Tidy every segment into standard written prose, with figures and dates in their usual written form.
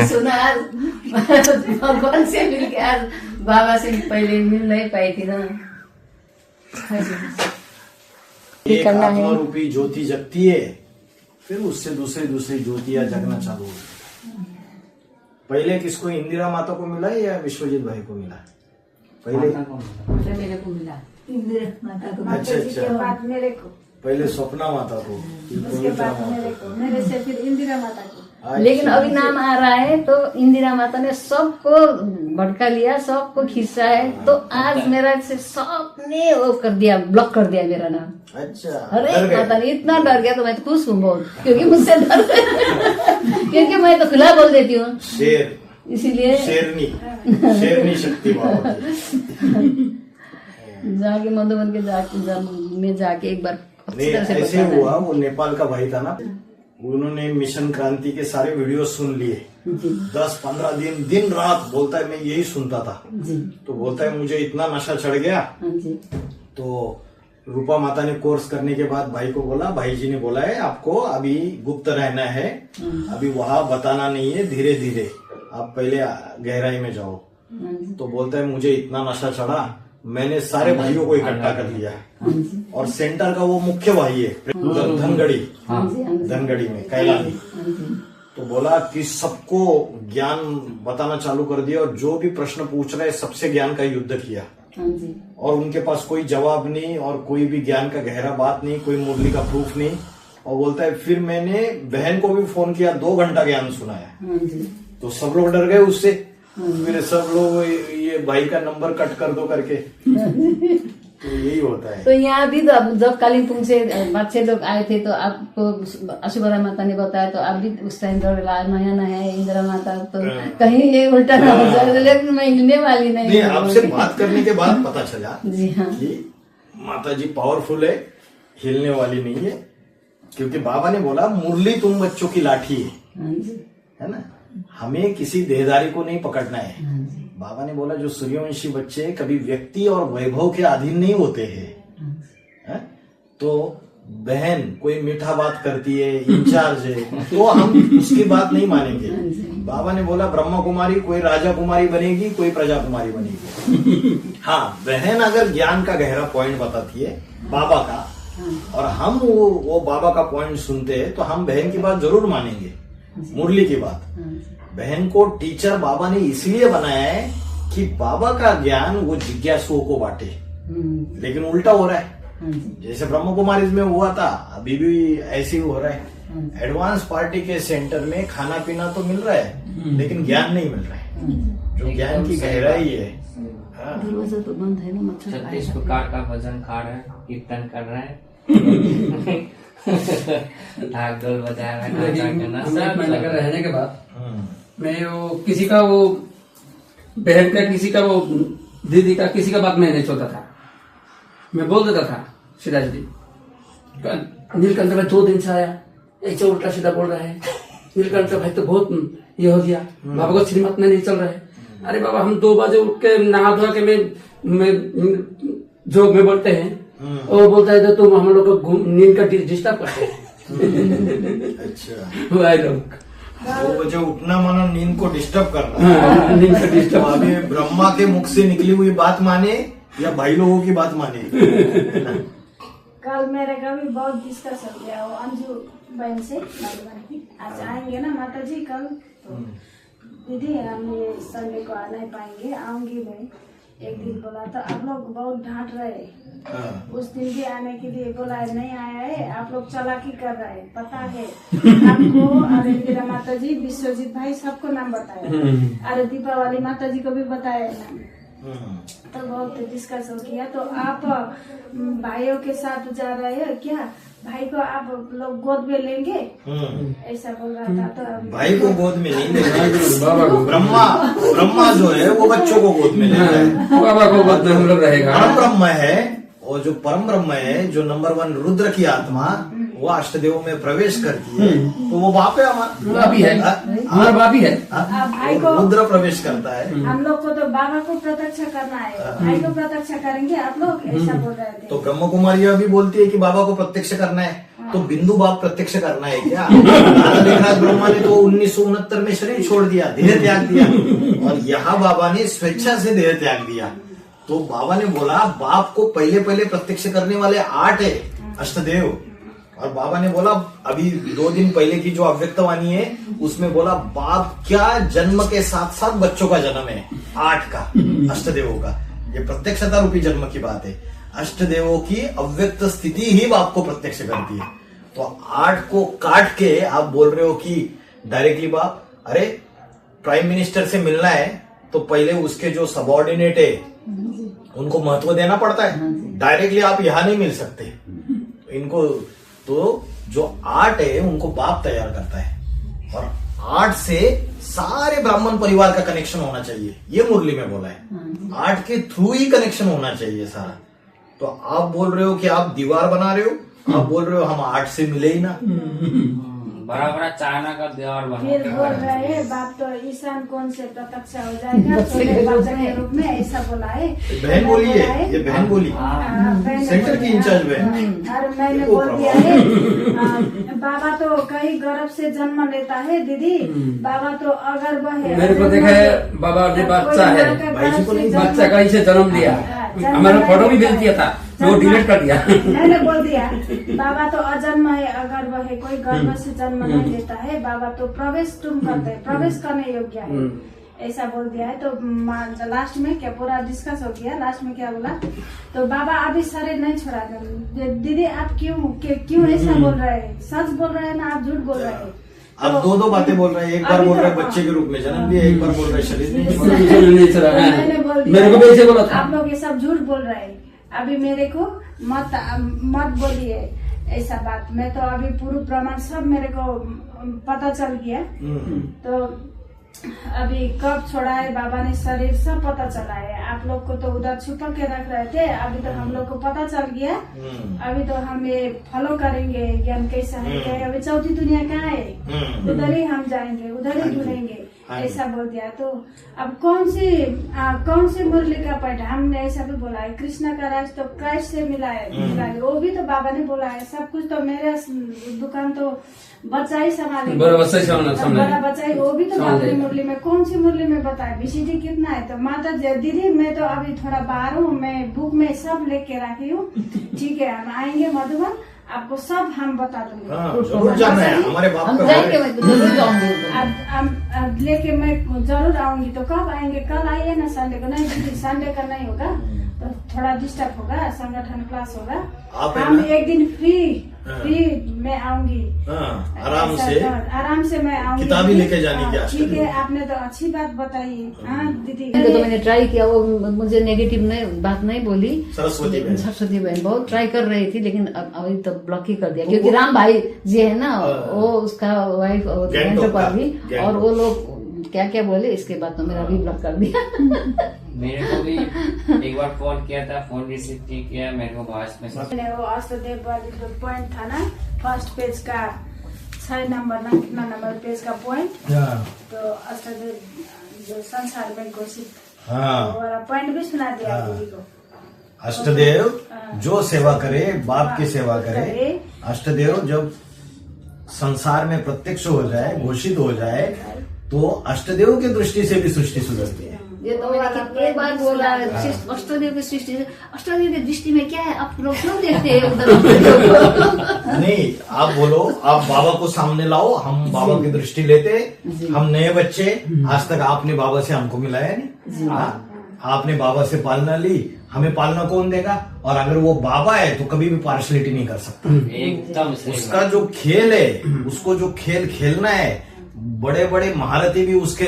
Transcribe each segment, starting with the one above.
सुना आज भगवान से मिल के आज बाबा से पहले मिल नहीं पाई थी ना। एक आत्मा रूपी ज्योति जगती है, फिर उससे दूसरी ज्योतियां जगना चालू होती है। पहले किसको, इंदिरा माता को मिला है या विश्वजीत भाई को मिला? पहले मेरे को मिला इंदिरा माता को। अच्छा। बाद मेरे को, पहले स्वप्ना माता को, उसके बाद मेरे को, मेरे से फिर इंदिरा माता को। लेकिन अभी नाम आ रहा है तो इंदिरा माता ने सबको भटका लिया, सबको खींचा है, तो आज मेरा से सबने वो कर दिया, ब्लॉक कर दिया मेरा नाम। अच्छा, अरे माता ने इतना डर गया, तो मैं तो खुश हूँ बहुत, क्योंकि मुझसे डर क्योंकि मैं तो खुला बोल देती हूँ, शेर, इसीलिए शेरनी शक्ति बाबा की। जाके मधुबन के जाके एक बार नहीं, ऐसे हुआ, वो नेपाल का भाई था ना, उन्होंने मिशन क्रांति के सारे वीडियो सुन लिए। 10-15 दिन रात बोलता है मैं यही सुनता था। तो बोलता है मुझे इतना नशा चढ़ गया। तो रूपा माता ने कोर्स करने के बाद भाई को बोला, भाई जी ने बोला है आपको अभी गुप्त रहना है, अभी वहां बताना नहीं है, धीरे धीरे आप पहले गहराई में जाओ। तो बोलता है मुझे इतना नशा चढ़ा, मैंने सारे भाइयों को इकट्ठा कर लिया, और सेंटर का वो मुख्य भाई है धनगढ़ी में कैलानी। तो बोला कि सबको ज्ञान बताना चालू कर दिया, और जो भी प्रश्न पूछ रहे सबसे ज्ञान का युद्ध किया, और उनके पास कोई जवाब नहीं और कोई भी ज्ञान का गहरा बात नहीं, कोई मुरली का प्रूफ नहीं। और बोलता है फिर मैंने बहन को भी फोन किया, 2 घंटा ज्ञान सुनाया। तो सब लोग डर गए उससे, फिर सब लोग ये भाई का नंबर कट कर दो करके। तो यही होता है। तो यहाँ भी तो जब कालिम्पोंग से 5-6 लोग आए थे, तो आपको अशुभरा माता ने बताया, तो आप भी उस टाइम नया है इंदिरा माता, तो कहीं ये उल्टा ना हो जाए, लेकिन मैं हिलने वाली नहीं। आपसे बात करने के बाद पता चला जी हाँ, कि माता जी पावरफुल है, हिलने वाली नहीं है, क्योंकि बाबा ने बोला मुरली तुम बच्चों की लाठी है ना, हमें किसी देहदारी को नहीं पकड़ना है। बाबा ने बोला जो सूर्यवंशी बच्चे कभी व्यक्ति और वैभव के अधीन नहीं होते हैं। तो बहन कोई मीठा बात करती है, इंचार्ज है, तो हम उसकी बात नहीं मानेंगे। बाबा ने बोला ब्रह्मा कुमारी कोई राजा कुमारी बनेगी, कोई प्रजा कुमारी बनेगी। हाँ, बहन अगर ज्ञान का गहरा पॉइंट बताती है बाबा का, और हम वो बाबा का पॉइंट सुनते हैं, तो हम बहन की बात जरूर मानेंगे, मुरली की बात। बहन को टीचर बाबा ने इसलिए बनाया है कि बाबा का ज्ञान वो जिज्ञासुओं को बांटे, लेकिन उल्टा हो रहा है। जैसे ब्रह्म कुमारी में हुआ था, अभी भी ऐसे ही हो रहा है। एडवांस पार्टी के सेंटर में खाना पीना तो मिल रहा है, लेकिन ज्ञान नहीं मिल रहा है, जो ज्ञान की गहराई है। दरवाजा तो बंद है ना, मच्छर 36 प्रकार का भजन खा रहे हैं, कीर्तन कर रहे हैं, ढाक ढोल बजा रहे हैं। महीने का रहने के बाद मैं वो किसी का वो बहन का, किसी का वो दीदी का, किसी का बात मैं नहीं छोड़ता था, मैं बोल देता था सीधा सीधी। नीलकंठ भाई 2 दिन से आया, ऐसे उल्टा सीधा बोल रहा है, नीलकंठ भाई तो बहुत ये हो गया, बाबा को श्रीमत में नहीं चल रहा है। अरे बाबा हम 2 बजे उठ के नहा धोआ के मैं जोग में बोलते हैं, वो बोलता है तो तुम हम लोग को नींद का डिस्टर्ब करते हैं। अच्छा, भाई लोग 2 बजे उठना माना नींद को डिस्टर्ब करना। नींद का डिस्टर्ब। अभी ब्रह्मा के मुख से निकली हुई बात माने या भाई लोगों की बात माने? कल मेरे का भी बहुत डिस्कस हो गया, वो अंजू बहन से, आज आएंगे ना माता जी कल, तो दीदी हम ये संडे को आ नहीं पाएंगे, आऊंगी मैं एक दिन। बोला तो आप लोग बहुत डांट रहे, उस दिन भी आने के लिए बोला नहीं आया है, आप लोग चालाकी कर रहे हैं, पता है आपको। अरे इंदिरा माता जी, विश्वजीत भाई सबको नाम बताया, अरे दीपावली माता जी को भी बताया नाम। तो बहुत डिस्कस हो गया। तो आप भाइयों के साथ जा रहे हैं क्या, भाई को आप लोग गोद में लेंगे, ऐसा बोल रहा था। तो भाई को गोद में नहीं लेंगे, ब्रह्मा जो है वो बच्चों को गोद में ले रहा है, बाबा को गोद में हम लोग रहेगा। परम ब्रह्म है, और जो परम ब्रह्म है, जो नंबर 1 रुद्र की आत्मा, वो अष्टदेव में प्रवेश करती है, तो वो बाप है हमारा, बापी है, हमारा बापी है। भाई को रुद्र प्रवेश करता है। हम लोग को तो बाबा को प्रत्यक्ष करना है, भाई को प्रत्यक्ष करेंगे आप लोग, ऐसा बोल रहे थे। तो ब्रह्म कुमारी भी बोलती है कि बाबा को प्रत्यक्ष करना है, तो बिंदु बाप प्रत्यक्ष करना है क्या? दादा लेखराज ब्रह्मा ने तो 1969 में शरीर छोड़ दिया, देह त्याग दिया, और यहाँ बाबा ने स्वेच्छा से देह त्याग दिया। तो बाबा ने बोला बाप को पहले पहले प्रत्यक्ष करने वाले 8 है अष्टदेव, और बाबा ने बोला अभी 2 दिन पहले की जो अव्यक्तवाणी है उसमें बोला बाप क्या जन्म के साथ साथ बच्चों का जन्म है 8 का अष्टदेवों का। ये प्रत्यक्षता रूपी जन्म की बात है। अष्टदेवों की अव्यक्त स्थिति ही बाप को प्रत्यक्ष करती है। तो 8 को काट के आप बोल रहे हो कि डायरेक्टली बाप, अरे प्राइम मिनिस्टर से मिलना है तो पहले उसके जो सबऑर्डिनेट है उनको महत्व देना पड़ता है, डायरेक्टली आप यहां नहीं मिल सकते इनको। तो जो 8 है उनको बाप तैयार करता है, और 8 से सारे ब्राह्मण परिवार का कनेक्शन होना चाहिए, ये मुरली में बोला है। 8 के थ्रू ही कनेक्शन होना चाहिए सारा। तो आप बोल रहे हो कि आप दीवार बना रहे हो, आप बोल रहे हो हम 8 से मिले ही ना। बड़ा बड़ा चाइना का दीवार बना फिर बोल रहे हैं बाप तो ईशान कौन से प्रत्यक्ष हो जाएगा छोटे बच्चे के रूप में, ऐसा बोला है। बहन बोली है, ये बहन बोली, सेंटर की इंचार्ज बहन। और मैंने बोल दिया है बाबा तो कहीं गर्भ से जन्म लेता है दीदी, बाबा तो अगर वह मेरे को देखा है बाबा ने बच्चा है, बच्चा कहीं से जन्म लिया, हमारा फोटो भी भेज दिया था, वो डिलीट कर दिया। मैंने बोल दिया बाबा तो अजन्म है, अगर वह कोई गर्भ से जन्म नहीं लेता है बाबा तो प्रवेश तुम करते हैं, प्रवेश करने योग्य है, ऐसा बोल दिया है। तो लास्ट में क्या पूरा डिस्कस हो गया, लास्ट में क्या बोला तो बाबा अभी शरीर नहीं छोड़ा दीदी, आप क्यों ऐसा बोल रहे हैं, सच बोल रहे हैं ना आप झूठ बोल रहे हैं। अब 2 बातें बोल रहे हैं, एक बार बोल रहे हैं बच्चे के रूप में जन्म दिया, एक बार बोल रहे शरीर नहीं छोड़ा। मैंने बोल मेरे को भी ऐसे बोला था, आप लोग ये सब झूठ बोल रहे हैं, अभी मेरे को मत बोलिए ऐसा बात। मैं तो अभी पूरा प्रमाण सब मेरे को पता चल गया। तो अभी कब छोड़ा है बाबा ने शरीर सब पता चला है। आप लोग को तो उधर छुपा के रख रहे थे, अभी तो हम लोग को पता चल गया। अभी तो हम ये फॉलो करेंगे ज्ञान कैसा है क्या है। अभी चौथी दुनिया कहाँ है, उधर ही हम जाएंगे, उधर ही ढूंढेंगे, ऐसा बोल दिया। तो अब कौन सी मुरली का पॉइंट, हमने ऐसा भी बोला है कृष्णा का राज तो क्राइस्ट से मिला है, वो भी तो बाबा ने बोला है। सब कुछ तो मेरे दुकान तो बच्चा ही संभाले, बड़ा बच्चा ही, वो भी तो बाबा ने मुरली में कौन सी मुरली में बताया बीसीडी कितना है। तो माता दीदी मैं तो अभी थोड़ा बाहर हूँ, मैं बुक में सब लेके रखी हूँ, ठीक है हम आएंगे मधुबन, आपको सब हम बता दूंगे। जरूर जाना है, हमारे बाप हम का जाएंगे, मैं जरूर जाऊंगी। अब लेके मैं जरूर आऊंगी। तो कब आएंगे, कल आइए ना, संडे को नहीं दीदी, संडे का नहीं होगा तो थोड़ा डिस्टर्ब होगा, संगठन क्लास होगा। हम एक दिन फ्री मैं आऊंगी, आराम से मैं आऊंगी, किताबी लेके जाने की। ठीक है, आपने तो अच्छी बात बताई। हाँ दीदी, तो मैंने ट्राई किया, वो मुझे नेगेटिव बात नहीं बोली। सरस्वती बहन बहुत ट्राई कर रही थी, लेकिन अभी तो ब्लॉक ही कर दिया, क्योंकि राम भाई जी है ना, वो उसका वाइफ पर भी, और वो लोग क्या क्या बोले, इसके बाद तो मेरा भी ब्लॉक कर दिया। मेरे को भी एक बार फोन किया था, फोन रिसीव नहीं किया, मेरे को वॉइस मैसेज। वो अष्टदेव वाली जो पॉइंट था ना, फर्स्ट पेज का 6 नंबर ना कितना नंबर पेज का पॉइंट, तो अष्टदेव जो संसार में घोषित वाला पॉइंट भी सुना दिया दीदी को। अष्टदेव जो सेवा करे, बाप की सेवा करे। अष्टदेव जब संसार में प्रत्यक्ष हो जाए, घोषित हो जाए, तो अष्टदेव की दृष्टि से भी सृष्टि सुधरती है। ये तो मैंने कितने बार बोला, अष्टदेव की सृष्टि, अष्टदेव की दृष्टि में क्या है, आप लोग क्यों देखते हैं उधर? नहीं, आप बोलो, आप बाबा को सामने लाओ, हम बाबा की दृष्टि लेते। हम नए बच्चे, आज तक आपने बाबा से हमको मिलाया नहीं, आपने बाबा से पालना ली, हमें पालना कौन देगा? और अगर वो बाबा है तो कभी भी पार्शलिटी नहीं कर सकता। एकदम उसका जो खेल है, उसको जो खेल खेलना है, बड़े बड़े महारथी भी उसके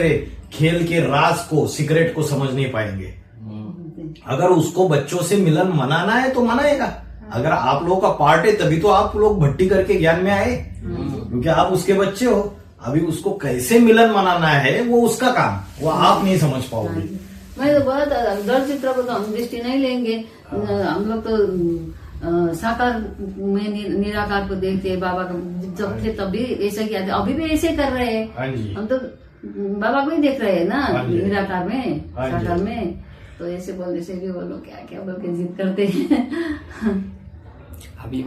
खेल के राज को, सीक्रेट को समझ नहीं पाएंगे। अगर उसको बच्चों से मिलन मनाना है तो मनाएगा। अगर आप लोगों का पार्ट है तभी तो आप लोग भट्टी करके ज्ञान में आए, क्योंकि आप उसके बच्चे हो। अभी उसको कैसे मिलन मनाना है वो उसका काम, वो आप नहीं समझ पाओगे। मैं तो बोला था दर चित्र को तो हम दृष्टि नहीं लेंगे, हम लोग तो साकार में निराकार को देखते हैं। बाबा का जब थे तभी ऐसा किया था, अभी भी ऐसे कर रहे हैं। हम तो बाबा को ही देख रहे हैं ना, निराकार में, साकार में। तो ऐसे बोलने से भी वो लोग क्या क्या बोल के जिद करते हैं। अभी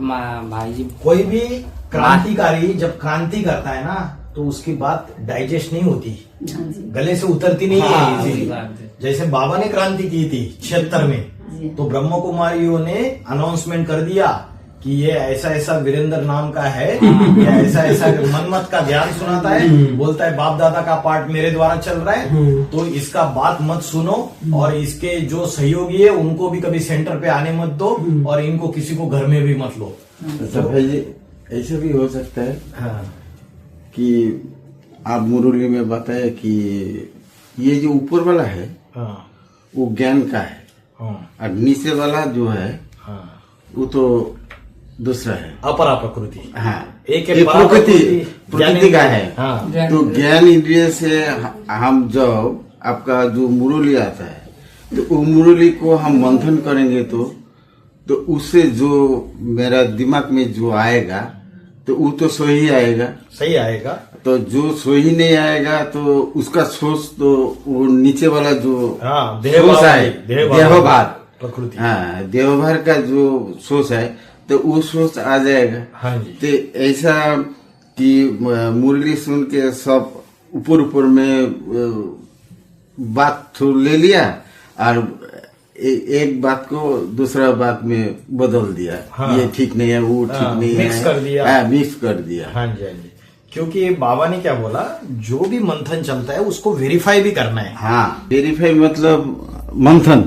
भाई जी कोई भी क्रांतिकारी जब क्रांति करता है ना तो उसकी बात डाइजेस्ट नहीं होती, हाँ जी गले से उतरती नहीं हाँ, है सही easily। बात है। जैसे बाबा ने क्रांति की थी 76 में, जी। तो ब्रह्म कुमारियों ने अनाउंसमेंट कर दिया कि ये ऐसा ऐसा वीरेंद्र नाम का है, ये ऐसा ऐसा मनमत का ज्ञान सुनाता है, बोलता है बाप दादा का पाठ मेरे द्वारा चल रहा है, तो इसका बात मत सुनो और इसके जो सहयोगी है उनको भी कभी सेंटर पे आने मत दो और इनको किसी को घर में भी मत लो। अच्छा भाई जी, ऐसा भी हो सकता है हाँ कि आप मुरली में बताया कि ये जो ऊपर वाला है हाँ वो ज्ञान का है हाँ और नीचे वाला जो है हाँ वो तो दूसरा है। अपरा प्रकृति। हाँ, एक ये परा प्रकृति का है। हाँ तो ज्ञान इंद्रिय से हम जब आपका जो मुरली आता है तो वो मुरली को हम मंथन करेंगे तो उससे जो मेरा दिमाग में जो आएगा तो वो तो सही आएगा, सही आएगा। तो जो सही नहीं आएगा तो उसका सोच तो वो नीचे वाला जो हाँ सोच है देहभार, प्रकृति। हाँ देहभार का जो सोच है तो वो सोच आ जाएगा। हाँ जी। तो ऐसा कि मुरली सुन के सब ऊपर ऊपर में बात तो ले लिया और एक बात को दूसरा बात में बदल दिया। हाँ। ये ठीक नहीं है, वो ठीक हाँ, नहीं है, मिक्स कर दिया। हाँ, मिक्स कर दिया। हाँ जी हाँ जी। क्योंकि बाबा ने क्या बोला, जो भी मंथन चलता है उसको वेरीफाई भी करना है। हाँ, वेरीफाई मतलब मंथन।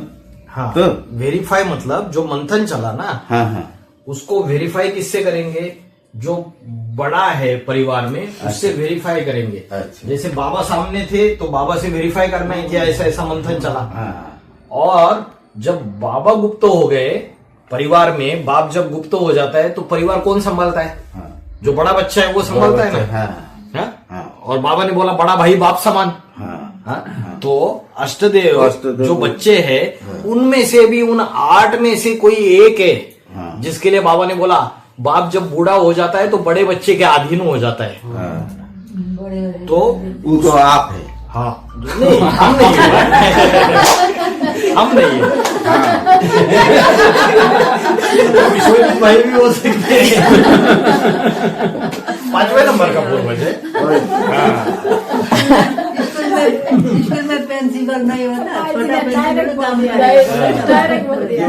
हाँ तो वेरीफाई मतलब जो मंथन चला ना, हाँ हाँ उसको वेरीफाई किससे करेंगे, जो बड़ा है परिवार में उससे वेरीफाई करेंगे। अच्छा। जैसे बाबा सामने थे तो बाबा से वेरीफाई करना है कि ऐसा ऐसा मंथन चला। हाँ और जब बाबा गुप्त हो गए परिवार में, बाप जब गुप्त हो जाता है तो परिवार कौन संभालता है? हाँ जो बड़ा बच्चा है वो संभालता है ना। हाँ हाँ? हाँ और बाबा ने बोला बड़ा भाई बाप समान। हाँ हाँ? तो अष्टदेव अष्टदेव जो बच्चे हैं उनमें से भी उन 8 में से कोई एक है हाँ। जिसके लिए बाबा ने बोला बाप जब बूढ़ा हो जाता है तो बड़े बच्चे के अधीन हो जाता है। हाँ, बड़े बड़े तो वो तो आप है। हाँ नहीं हम नहीं है। हम नहीं है। विश्वजीत भाई भी हो सकते हैं। 5वें नंबर का पूर्वज है। स्कूल में प्रिंसिपल नहीं होता, छोटा प्रिंसिपल काम डायरेक्ट बोल दिया।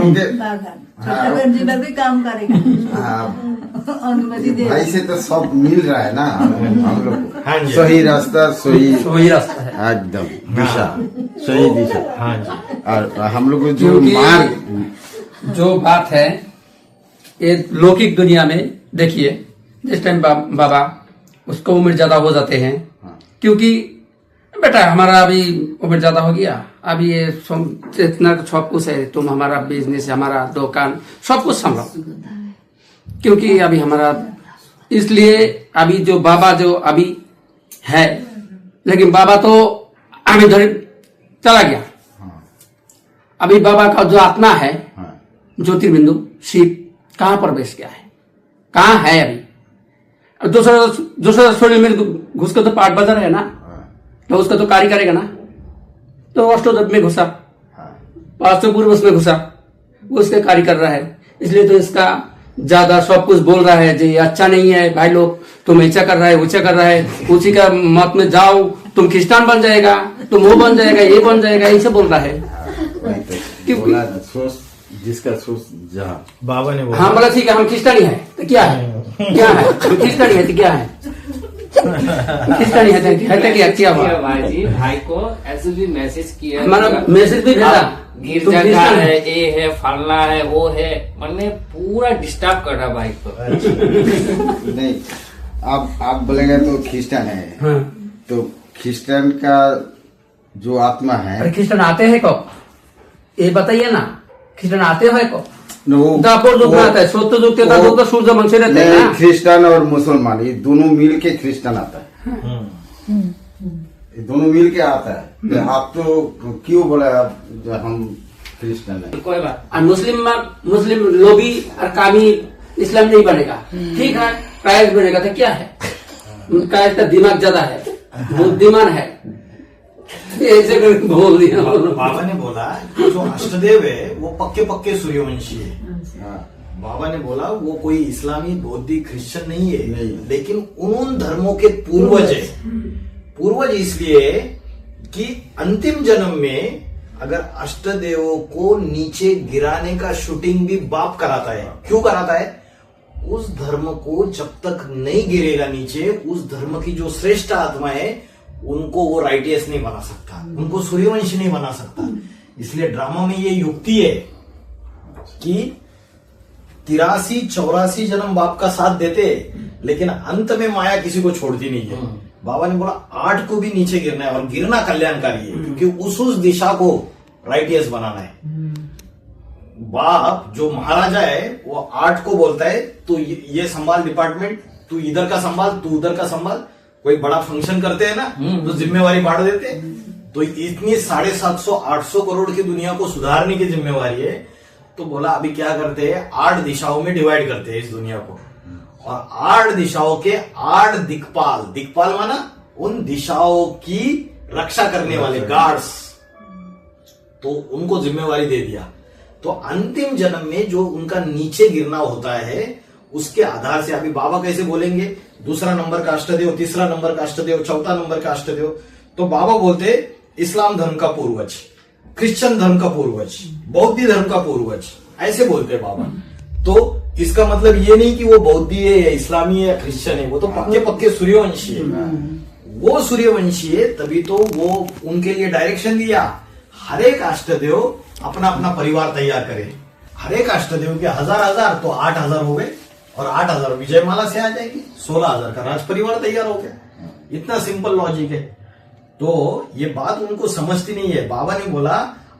छोटा प्रिंसिपल भी काम करेगा, हाँ, अनुमति दे। भाई से तो सब मिल रहा है ना हम लोग को। हाँ जी। सही रास्ता, वही रास्ता है। एकदम दिशा, सही दिशा। हाँ जी। और हम लोग को जो क्योंकि मार्ग, जो बात है ये लौकिक दुनिया में देखिए, जिस टाइम बाबा उसको उम्र ज्यादा हो जाते हैं, क्योंकि बेटा हमारा अभी उम्र ज्यादा हो गया, अभी ये इतना सब कुछ है, तुम हमारा बिजनेस, हमारा दुकान सब कुछ संभालो, क्योंकि अभी हमारा, इसलिए अभी जो बाबा जो अभी है, लेकिन बाबा तो आगे धर चला गया। अभी बाबा का जो आत्मा है ज्योतिर्बिंदु शिव कहाँ प्रवेश किया है, कहाँ है अभी? दूसरा शरीर में घुस के तो पाठ बजा रहे ना, तो उसका तो कार्य करेगा ना। तो अष्टोदक में घुसा, पांचों पूर्व उसमें घुसा, वो उसका कार्य कर रहा है, इसलिए तो इसका ज्यादा सब कुछ बोल रहा है, जो ये अच्छा नहीं है भाई लोग, तुम ऐसा कर रहा है, ऊंचा कर रहा है, उसी का मत में जाओ, तुम क्रिस्तान बन जाएगा, तुम वो बन जाएगा, ये बन जाएगा, ऐसे बोल रहा है। बोला ना, सोच जिसका सोच जहाँ। बाबा ने बोला हाँ बोला ठीक है, हम क्रिस्तानी है तो क्या है, क्या है, हम क्रिस्तानी है तो क्या है, क्रिस्तानी है तो क्या हुआ? भाई जी भाई को ऐसे भी मैसेज किया, हमारा मैसेज भी भेजा, तुम गिरजा क्रिस्तान है, है। ये है, फलना है, वो है, मैंने पूरा डिस्टर्ब कर रहा भाई को। नहीं, आप बोलेंगे तो क्रिस्चियन है, हाँ। तो क्रिस्चियन का जो आत्मा है, अरे क्रिस्तान आते हैं कब, ये बताइए ना, क्रिस्तान आते हैं कब? वो- दापोर दुख वो- आता है, सोते दुख के तो सूर्य मन से रहते हैं नहीं, ना। क्रिस्चियन और मुसलमान ये दोनों मिल के क्रिस्चियन आता है, ये दोनों मिल के आता है। तो आप तो क्यों बोला आप जो हम क्रिस्चियन है? कोई बात और मुस्लिम लोभी और कामी इस्लाम नहीं बनेगा, ठीक है, क्राइस्ट बनेगा तो क्या है, क्राइस्ट का दिमाग ज्यादा है, बुद्धिमान है, ऐसे करके बोल दिया। बाबा ने बोला कि जो अष्टदेव है वो पक्के पक्के सूर्यवंशी है। हाँ, बाबा ने बोला वो कोई इस्लामी, बौद्धी, क्रिश्चियन नहीं है, नहीं। लेकिन उन धर्मों के पूर्वज है। पूर्वज इसलिए कि अंतिम जन्म में अगर अष्टदेवों को नीचे गिराने का शूटिंग भी बाप कराता है। क्यों कराता है? उस धर्म को जब तक नहीं गिरेगा नीचे, उस धर्म की जो श्रेष्ठ आत्मा है उनको वो राइटियस नहीं बना सकता, उनको सूर्यवंशी नहीं बना सकता। इसलिए ड्रामा में ये युक्ति है कि 83-84 जन्म बाप का साथ देते, लेकिन अंत में माया किसी को छोड़ती नहीं है। बाबा ने बोला 8 को भी नीचे गिरना है, और गिरना कल्याणकारी है, क्योंकि उस दिशा को राइटियस बनाना है। बाप जो महाराजा है वो 8 को बोलता है तो ये संभाल डिपार्टमेंट, तू इधर का संभाल, तू उधर का संभाल। कोई बड़ा फंक्शन करते हैं ना तो जिम्मेवारी बांट देते हैं। तो इतनी 750-800 करोड़ की दुनिया को सुधारने की जिम्मेवारी है। तो बोला अभी क्या करते हैं, 8 दिशाओं में डिवाइड करते हैं इस दुनिया को, और 8 दिशाओं के 8 दिक्पाल, दिक्पाल माना उन दिशाओं की रक्षा करने वाले गार्ड्स, तो उनको जिम्मेवारी दे दिया। तो अंतिम जन्म में जो उनका नीचे गिरना होता है उसके आधार से अभी बाबा कैसे बोलेंगे, दूसरा नंबर का अष्टदेव, तीसरा नंबर का अष्टदेव, चौथा नंबर का अष्टदेव। तो बाबा बोलते इस्लाम धर्म का पूर्वज, क्रिश्चियन धर्म का पूर्वज, बौद्ध धर्म का पूर्वज, ऐसे बोलते बाबा। तो इसका मतलब ये नहीं कि वो बौद्धी है या इस्लामी है या क्रिश्चियन है, वो तो पक्के पक्के सूर्यवंशी है। वो सूर्यवंशी है, तभी तो वो उनके लिए डायरेक्शन दिया, हर एक अष्टदेव अपना अपना परिवार तैयार करे। हर एक अष्टदेव के 1000 तो 8000 हो गए, और 8000 विजयमाला से आ जाएगी, 16000 का राज परिवार तैयार हो गया। इतना सिंपल लॉजिक है। तो ये बात उनको समझती नहीं है। बाबा ने बोला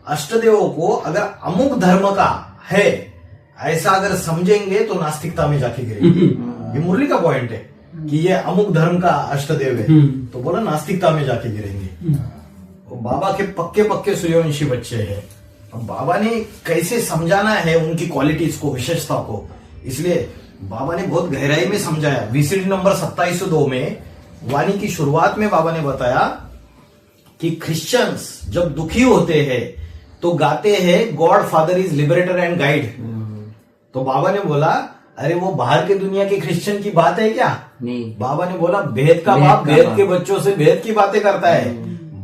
अष्टदेवों को अगर अमुक धर्म का है ऐसा अगर समझेंगे तो नास्तिकता में जाके गिरेंगे। ये मुरली का पॉइंट है कि ये अमुक धर्म का अष्टदेव है, तो बोला नास्तिकता में जाके गिरेंगे। बाबा के पक्के पक्के सूर्यवंशी बच्चे हैं। अब बाबा ने कैसे समझाना है उनकी क्वालिटीज को, विशेषता को, इसलिए बाबा ने बहुत गहराई में समझाया। VCD नंबर 2702 में वाणी की शुरुआत में बाबा ने बताया कि क्रिश्चियंस जब दुखी होते हैं तो गाते हैं God father is liberator and guide. तो बाबा ने बोला अरे वो बाहर के दुनिया के क्रिश्चियन की बात है क्या? नहीं। बाबा ने बोला भेद का बाप भेद के बच्चों से भेद की बातें करता है।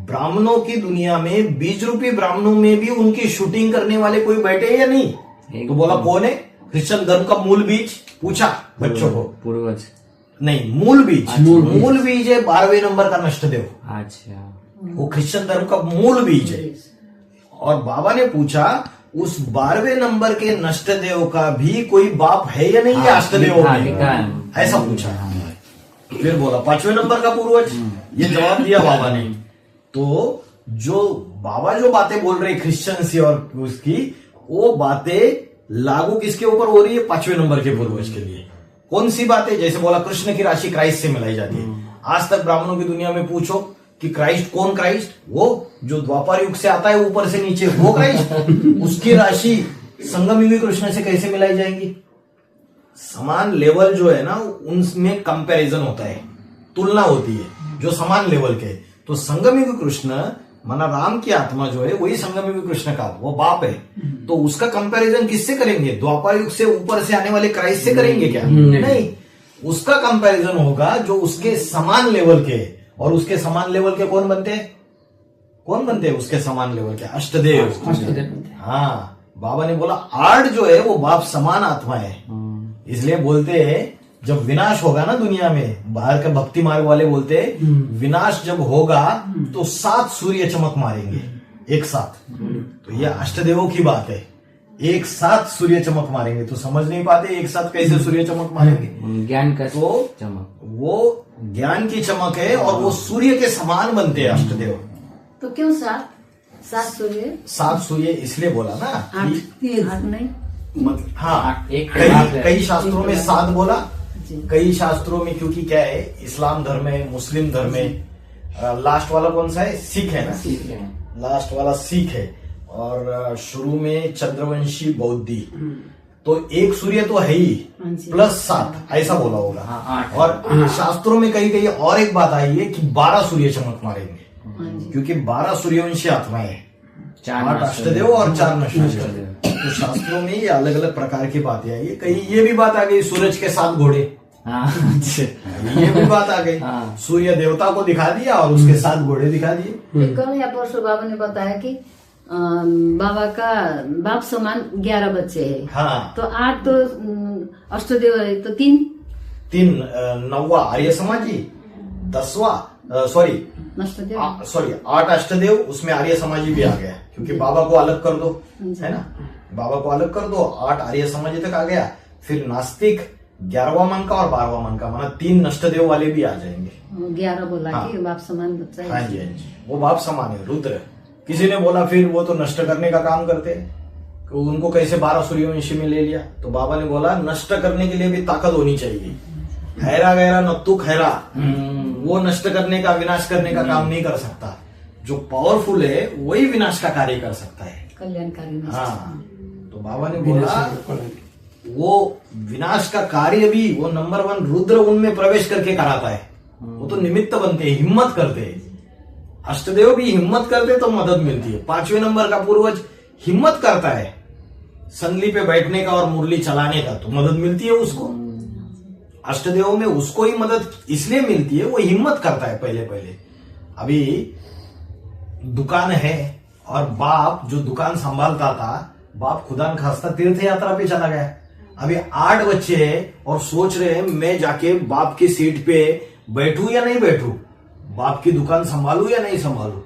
ब्राह्मणों की दुनिया में, बीज रूपी ब्राह्मणों में भी उनकी शूटिंग करने वाले कोई बैठे या नहीं? तो बोला कौन है? क्रिश्चियन धर्म का मूल बीज पूछा बच्चों को। पूर्वज नहीं, मूल बीज। मूल बीज है 12वें नंबर का नष्टदेव। अच्छा, वो क्रिश्चियन धर्म का मूल बीज है। और बाबा ने पूछा उस 12वें नंबर के नष्टदेव का भी कोई बाप है या नहीं है अष्टदेव में? ऐसा पूछा। फिर बोला 5वें नंबर का पूर्वज। ये जवाब दिया बाबा ने। तो जो बाबा जो बातें बोल रहे क्रिश्चियन से और उसकी, वो बातें लागू किसके ऊपर हो रही है? 5वें नंबर के पूर्वज के लिए। कौन सी बातें? जैसे बोला कृष्ण की राशि क्राइस्ट से मिलाई जाती है। आज तक ब्राह्मणों की दुनिया में पूछो कि क्राइस्ट कौन? क्राइस्ट वो जो द्वापर युग से आता है ऊपर से नीचे, वो क्राइस्ट। उसकी राशि संगम युगी कृष्ण से कैसे मिलाई जाएंगी? समान लेवल जो है ना उनमें कंपैरिजन होता है, तुलना होती है जो समान लेवल के। तो संगम युगी कृष्ण माना राम की आत्मा जो है वही संगम युगी कृष्ण का वो बाप है। तो उसका कंपैरिजन किससे करेंगे? द्वापर युग से ऊपर से आने वाले क्राइस्ट से करेंगे क्या? नहीं। उसका कंपैरिजन होगा जो उसके समान लेवल के। और उसके समान लेवल के कौन बनते हैं? कौन बनते हैं उसके समान लेवल के? अष्टदेव। हाँ, बाबा ने बोला 8 जो है वो बाप समान आत्मा है। इसलिए बोलते हैं जब विनाश होगा ना दुनिया में, बाहर के भक्ति मार्ग वाले बोलते हैं विनाश जब होगा तो 7 सूर्य चमक मारेंगे एक साथ। तो ये अष्टदेवों की बात है, एक साथ सूर्य चमक मारेंगे। तो समझ नहीं पाते एक साथ कैसे सूर्य चमक मारेंगे? ज्ञान का तो चमक, वो ज्ञान की चमक है और वो सूर्य के समान बनते हैं अष्टदेव। तो क्यों 7 सूर्य? 7 सूर्य इसलिए बोला ना 8 नहीं। हाँ, एक कई शास्त्रों में 7 बोला, कई शास्त्रों में, क्योंकि क्या है इस्लाम धर्म है, मुस्लिम धर्म है। लास्ट वाला कौन सा है? सिख है ना, लास्ट वाला सिख है। और शुरू में चंद्रवंशी बौद्धि। तो एक सूर्य तो है ही प्लस 7 ऐसा बोला होगा। और शास्त्रों में कहीं कहीं और एक बात आई है कि 12 सूर्य चमक मारेंगे, क्योंकि 12 सूर्यवंशी आत्माएं हैं। चार 8 अष्टदेव और 4 नष्टदेव। तो शास्त्रों में ये अलग अलग प्रकार की बातें आई है। कहीं ये भी बात आ गई सूरज के 7 घोड़े, हाँ अच्छा। ये भी बात आ गई। हाँ। सूर्य देवता को दिखा दिया और उसके 7 घोड़े दिखा दिए। कल या परसों बाबा ने बताया कि बाबा का बाप समान 11 बच्चे हैं। हाँ, तो 8 तो अष्टदेव है, तो 3 9वां आर्य समाजी, 10वां सॉरी नष्टदेव। 8 अष्टदेव, उसमें आर्य समाजी भी आ गया, क्योंकि बाबा को अलग कर दो, है ना, बाबा को अलग कर दो, 8 आर्य समाजी तक आ गया। फिर नास्तिक 11वां मन का और 12वां मन का, माना 3 नष्टदेव वाले भी आ जाएंगे। 11 बोला हाँ। कि बाप समान बच्चा है। हाँ जी, हाँ जी, वो बाप समान है रुद्र। किसी ने बोला फिर वो तो नष्ट करने का काम करते हैं, तो उनको कैसे 12 सूर्यवंशी में ले लिया? तो बाबा ने बोला नष्ट करने के लिए भी ताकत होनी चाहिए। हैरा गहरा नत्तु खैरा, वो नष्ट करने का, विनाश करने का काम नहीं कर सकता। जो पावरफुल है वही विनाश का कार्य कर सकता है। कल्याणकारी नष्ट। हाँ, तो बाबा ने बोला वो विनाश का कार्य भी वो नंबर 1 रुद्र उनमें प्रवेश करके कराता है। वो तो निमित्त बनते हैं, हिम्मत करते हैं। अष्टदेव भी हिम्मत करते तो मदद मिलती है। 5वें नंबर का पूर्वज हिम्मत करता है संगली पे बैठने का और मुरली चलाने का, तो मदद मिलती है उसको। अष्टदेव में उसको ही मदद इसलिए मिलती है, वो हिम्मत करता है पहले। अभी दुकान है और बाप जो दुकान संभालता था, बाप खुदा न खास्ता तीर्थ यात्रा पे चला गया। अभी 8 बच्चे हैं और सोच रहे हैं मैं जाके बाप की सीट पे बैठूं या नहीं बैठूं, बाप की दुकान संभालू या नहीं संभालू।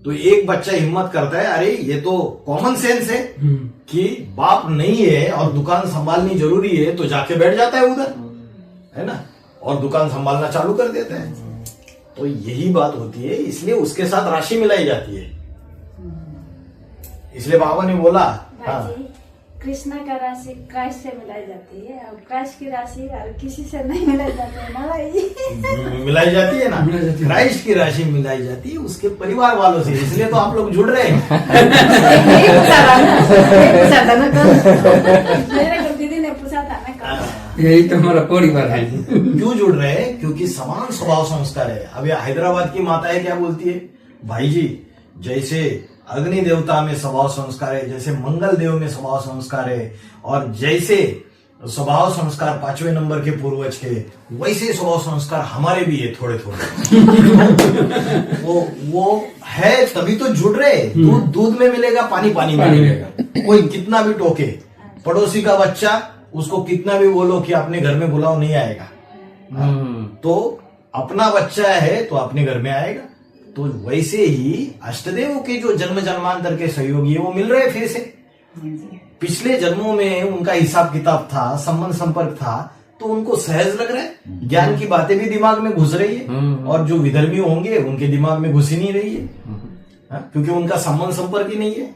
तो एक बच्चा हिम्मत करता है, अरे ये तो कॉमन सेंस है कि बाप नहीं है और दुकान संभालनी जरूरी है, तो जाके बैठ जाता है उधर, है ना, और दुकान संभालना चालू कर देता है। तो यही बात होती है, इसलिए उसके साथ राशि मिलाई जाती है। इसलिए बाबा ने बोला, हाँ, भाई जी, कृष्णा का राशि क्राइस्ट से मिलाई जाती है और क्राइस्ट की राशि और किसी से नहीं मिलाई जाती है ना भाई जी। मिलाई जाती है ना, मिलाई जाती है। क्राइस्ट की राशि मिलाई जाती है उसके परिवार वालों से। इसलिए तो आप लोग जुड़ रहे हैं। यही पूछा था ना कल। मेरे को दीदी ने पूछा था ना कल। यही तो हमारा परिवार है। क्यों जुड़ रहे हैं? क्योंकि समान स्वभाव संस्कार है। अभी हैदराबाद की माताएं क्या बोलती है, भाई जी जैसे अग्नि देवता में स्वभाव संस्कार है, जैसे मंगल देव में स्वभाव संस्कार है, और जैसे स्वभाव संस्कार 5वें नंबर के पूर्वज के, वैसे स्वभाव संस्कार हमारे भी है थोड़े वो है, तभी तो जुड़ रहे। दूध में मिलेगा, पानी में मिलेगा। कोई कितना भी टोके, पड़ोसी का बच्चा, उसको कितना भी बोलो कि अपने घर में बुलाओ, नहीं आएगा। तो अपना बच्चा है तो अपने घर में आएगा। तो वैसे ही अष्टदेव के जो जन्म जन्मांतर के सहयोगी है वो मिल रहे फिर से। पिछले जन्मों में उनका हिसाब किताब था, संबंध संपर्क था, तो उनको सहज लग रहा है। ज्ञान की बातें भी दिमाग में घुस रही है, और जो विधर्मी होंगे उनके दिमाग में घुस ही नहीं रही है, क्योंकि उनका संबंध संपर्क ही नहीं है।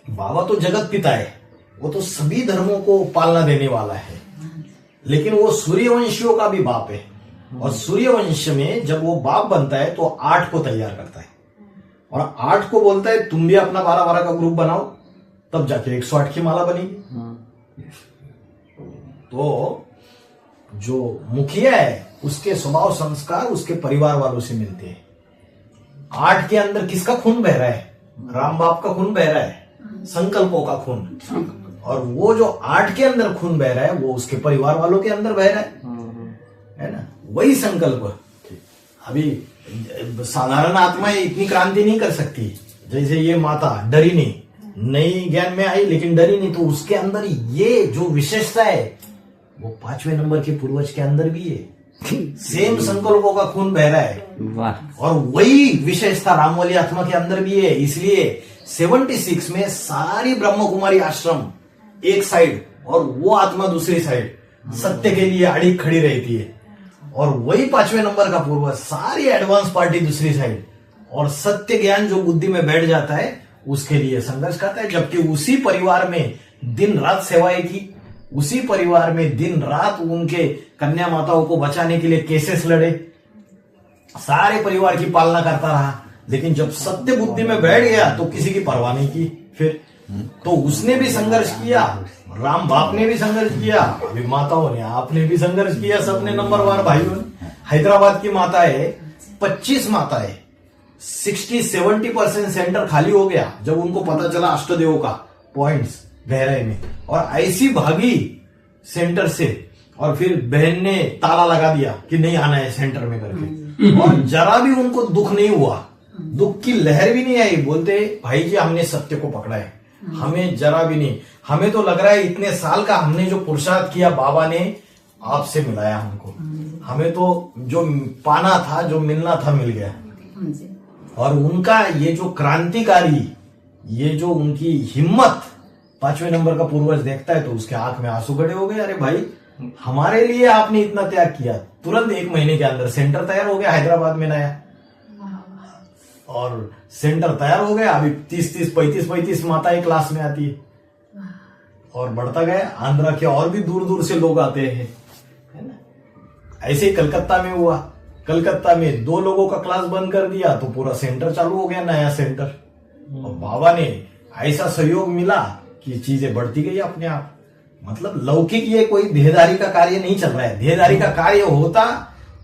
बाबा तो जगत पिता है, वो तो सभी धर्मों को पालना देने वाला है, लेकिन वो सूर्यवंशियों का भी बाप है। और सूर्यवंश में जब वो बाप बनता है तो 8 को तैयार करता है, और 8 को बोलता है तुम भी अपना 12-12 का ग्रुप बनाओ, तब जाके 108 की माला बनेगी। तो जो मुखिया है उसके स्वभाव संस्कार उसके परिवार वालों से मिलते हैं। 8 के अंदर किसका खून बह रहा है? राम बाप का खून बह रहा है, संकल्पों का खून। और वो जो 8 के अंदर खून बह रहा है वो उसके परिवार वालों के अंदर बह रहा है ना, वही संकल्प। अभी साधारण आत्मा इतनी क्रांति नहीं कर सकती, जैसे ये माता डरी नहीं, नई ज्ञान में आई लेकिन डरी नहीं, तो उसके अंदर ये जो विशेषता है वो 5वें नंबर के पूर्वज के अंदर भी है। सेम संकल्पों का खून बह रहा है, वाह। और वही विशेषता राम वाली आत्मा के अंदर भी है। इसलिए 76 में सारी ब्रह्म कुमारी आश्रम एक साइड और वो आत्मा दूसरी साइड सत्य के लिए अड़ी खड़ी रहती है, और वही 5वें नंबर का पूर्वज सारी एडवांस पार्टी दूसरी साइड, और सत्य ज्ञान जो बुद्धि में बैठ जाता है उसके लिए संघर्ष करता है। जबकि उसी परिवार में दिन रात सेवाएं की, उसी परिवार में दिन रात उनके कन्या माताओं को बचाने के लिए केसेस लड़े, सारे परिवार की पालना करता रहा। लेकिन जब सत्य बुद्धि में बैठ गया तो किसी की परवाह नहीं की। फिर तो उसने भी संघर्ष किया, राम बाप ने भी संघर्ष किया, अभी माताओं ने, आपने भी संघर्ष किया, सबने नंबरवार भाइयों ने। हैदराबाद की माता है 25 माता है, 60-70% सेंटर खाली हो गया जब उनको पता चला अष्टदेव का पॉइंट्स बहराई में, और ऐसी भागी सेंटर से, और फिर बहन ने ताला लगा दिया कि नहीं आना है सेंटर में करके, और जरा भी उनको दुख नहीं हुआ, दुख की लहर भी नहीं आई। बोलते भाई जी हमने सत्य को पकड़ा है, हमें जरा भी नहीं, हमें तो लग रहा है इतने साल का हमने जो पुरुषार्थ किया बाबा ने आपसे मिलाया हमको, हमें तो जो पाना था, जो मिलना था मिल गया। हाँ जी। और उनका ये जो क्रांतिकारी, ये जो उनकी हिम्मत 5वें नंबर का पूर्वज देखता है तो उसके आंख में आंसू खड़े हो गए। अरे भाई हमारे लिए आपने इतना त्याग किया, तुरंत 1 महीने के अंदर सेंटर तैयार हो गया हैदराबाद में नया, और सेंटर तैयार हो गया। अभी 30-30, 35-35 माताएं क्लास में आती है, और बढ़ता गया। आंध्रा के और भी दूर दूर से लोग आते हैं, है ना। ऐसे ही कलकत्ता में हुआ, कलकत्ता में 2 लोगों का क्लास बंद कर दिया तो पूरा सेंटर चालू हो गया, नया सेंटर। और बाबा ने ऐसा सहयोग मिला कि चीजें बढ़ती गई अपने आप। मतलब लौकिक ये कोई देहदारी का कार्य नहीं चल रहा है। देहदारी का कार्य होता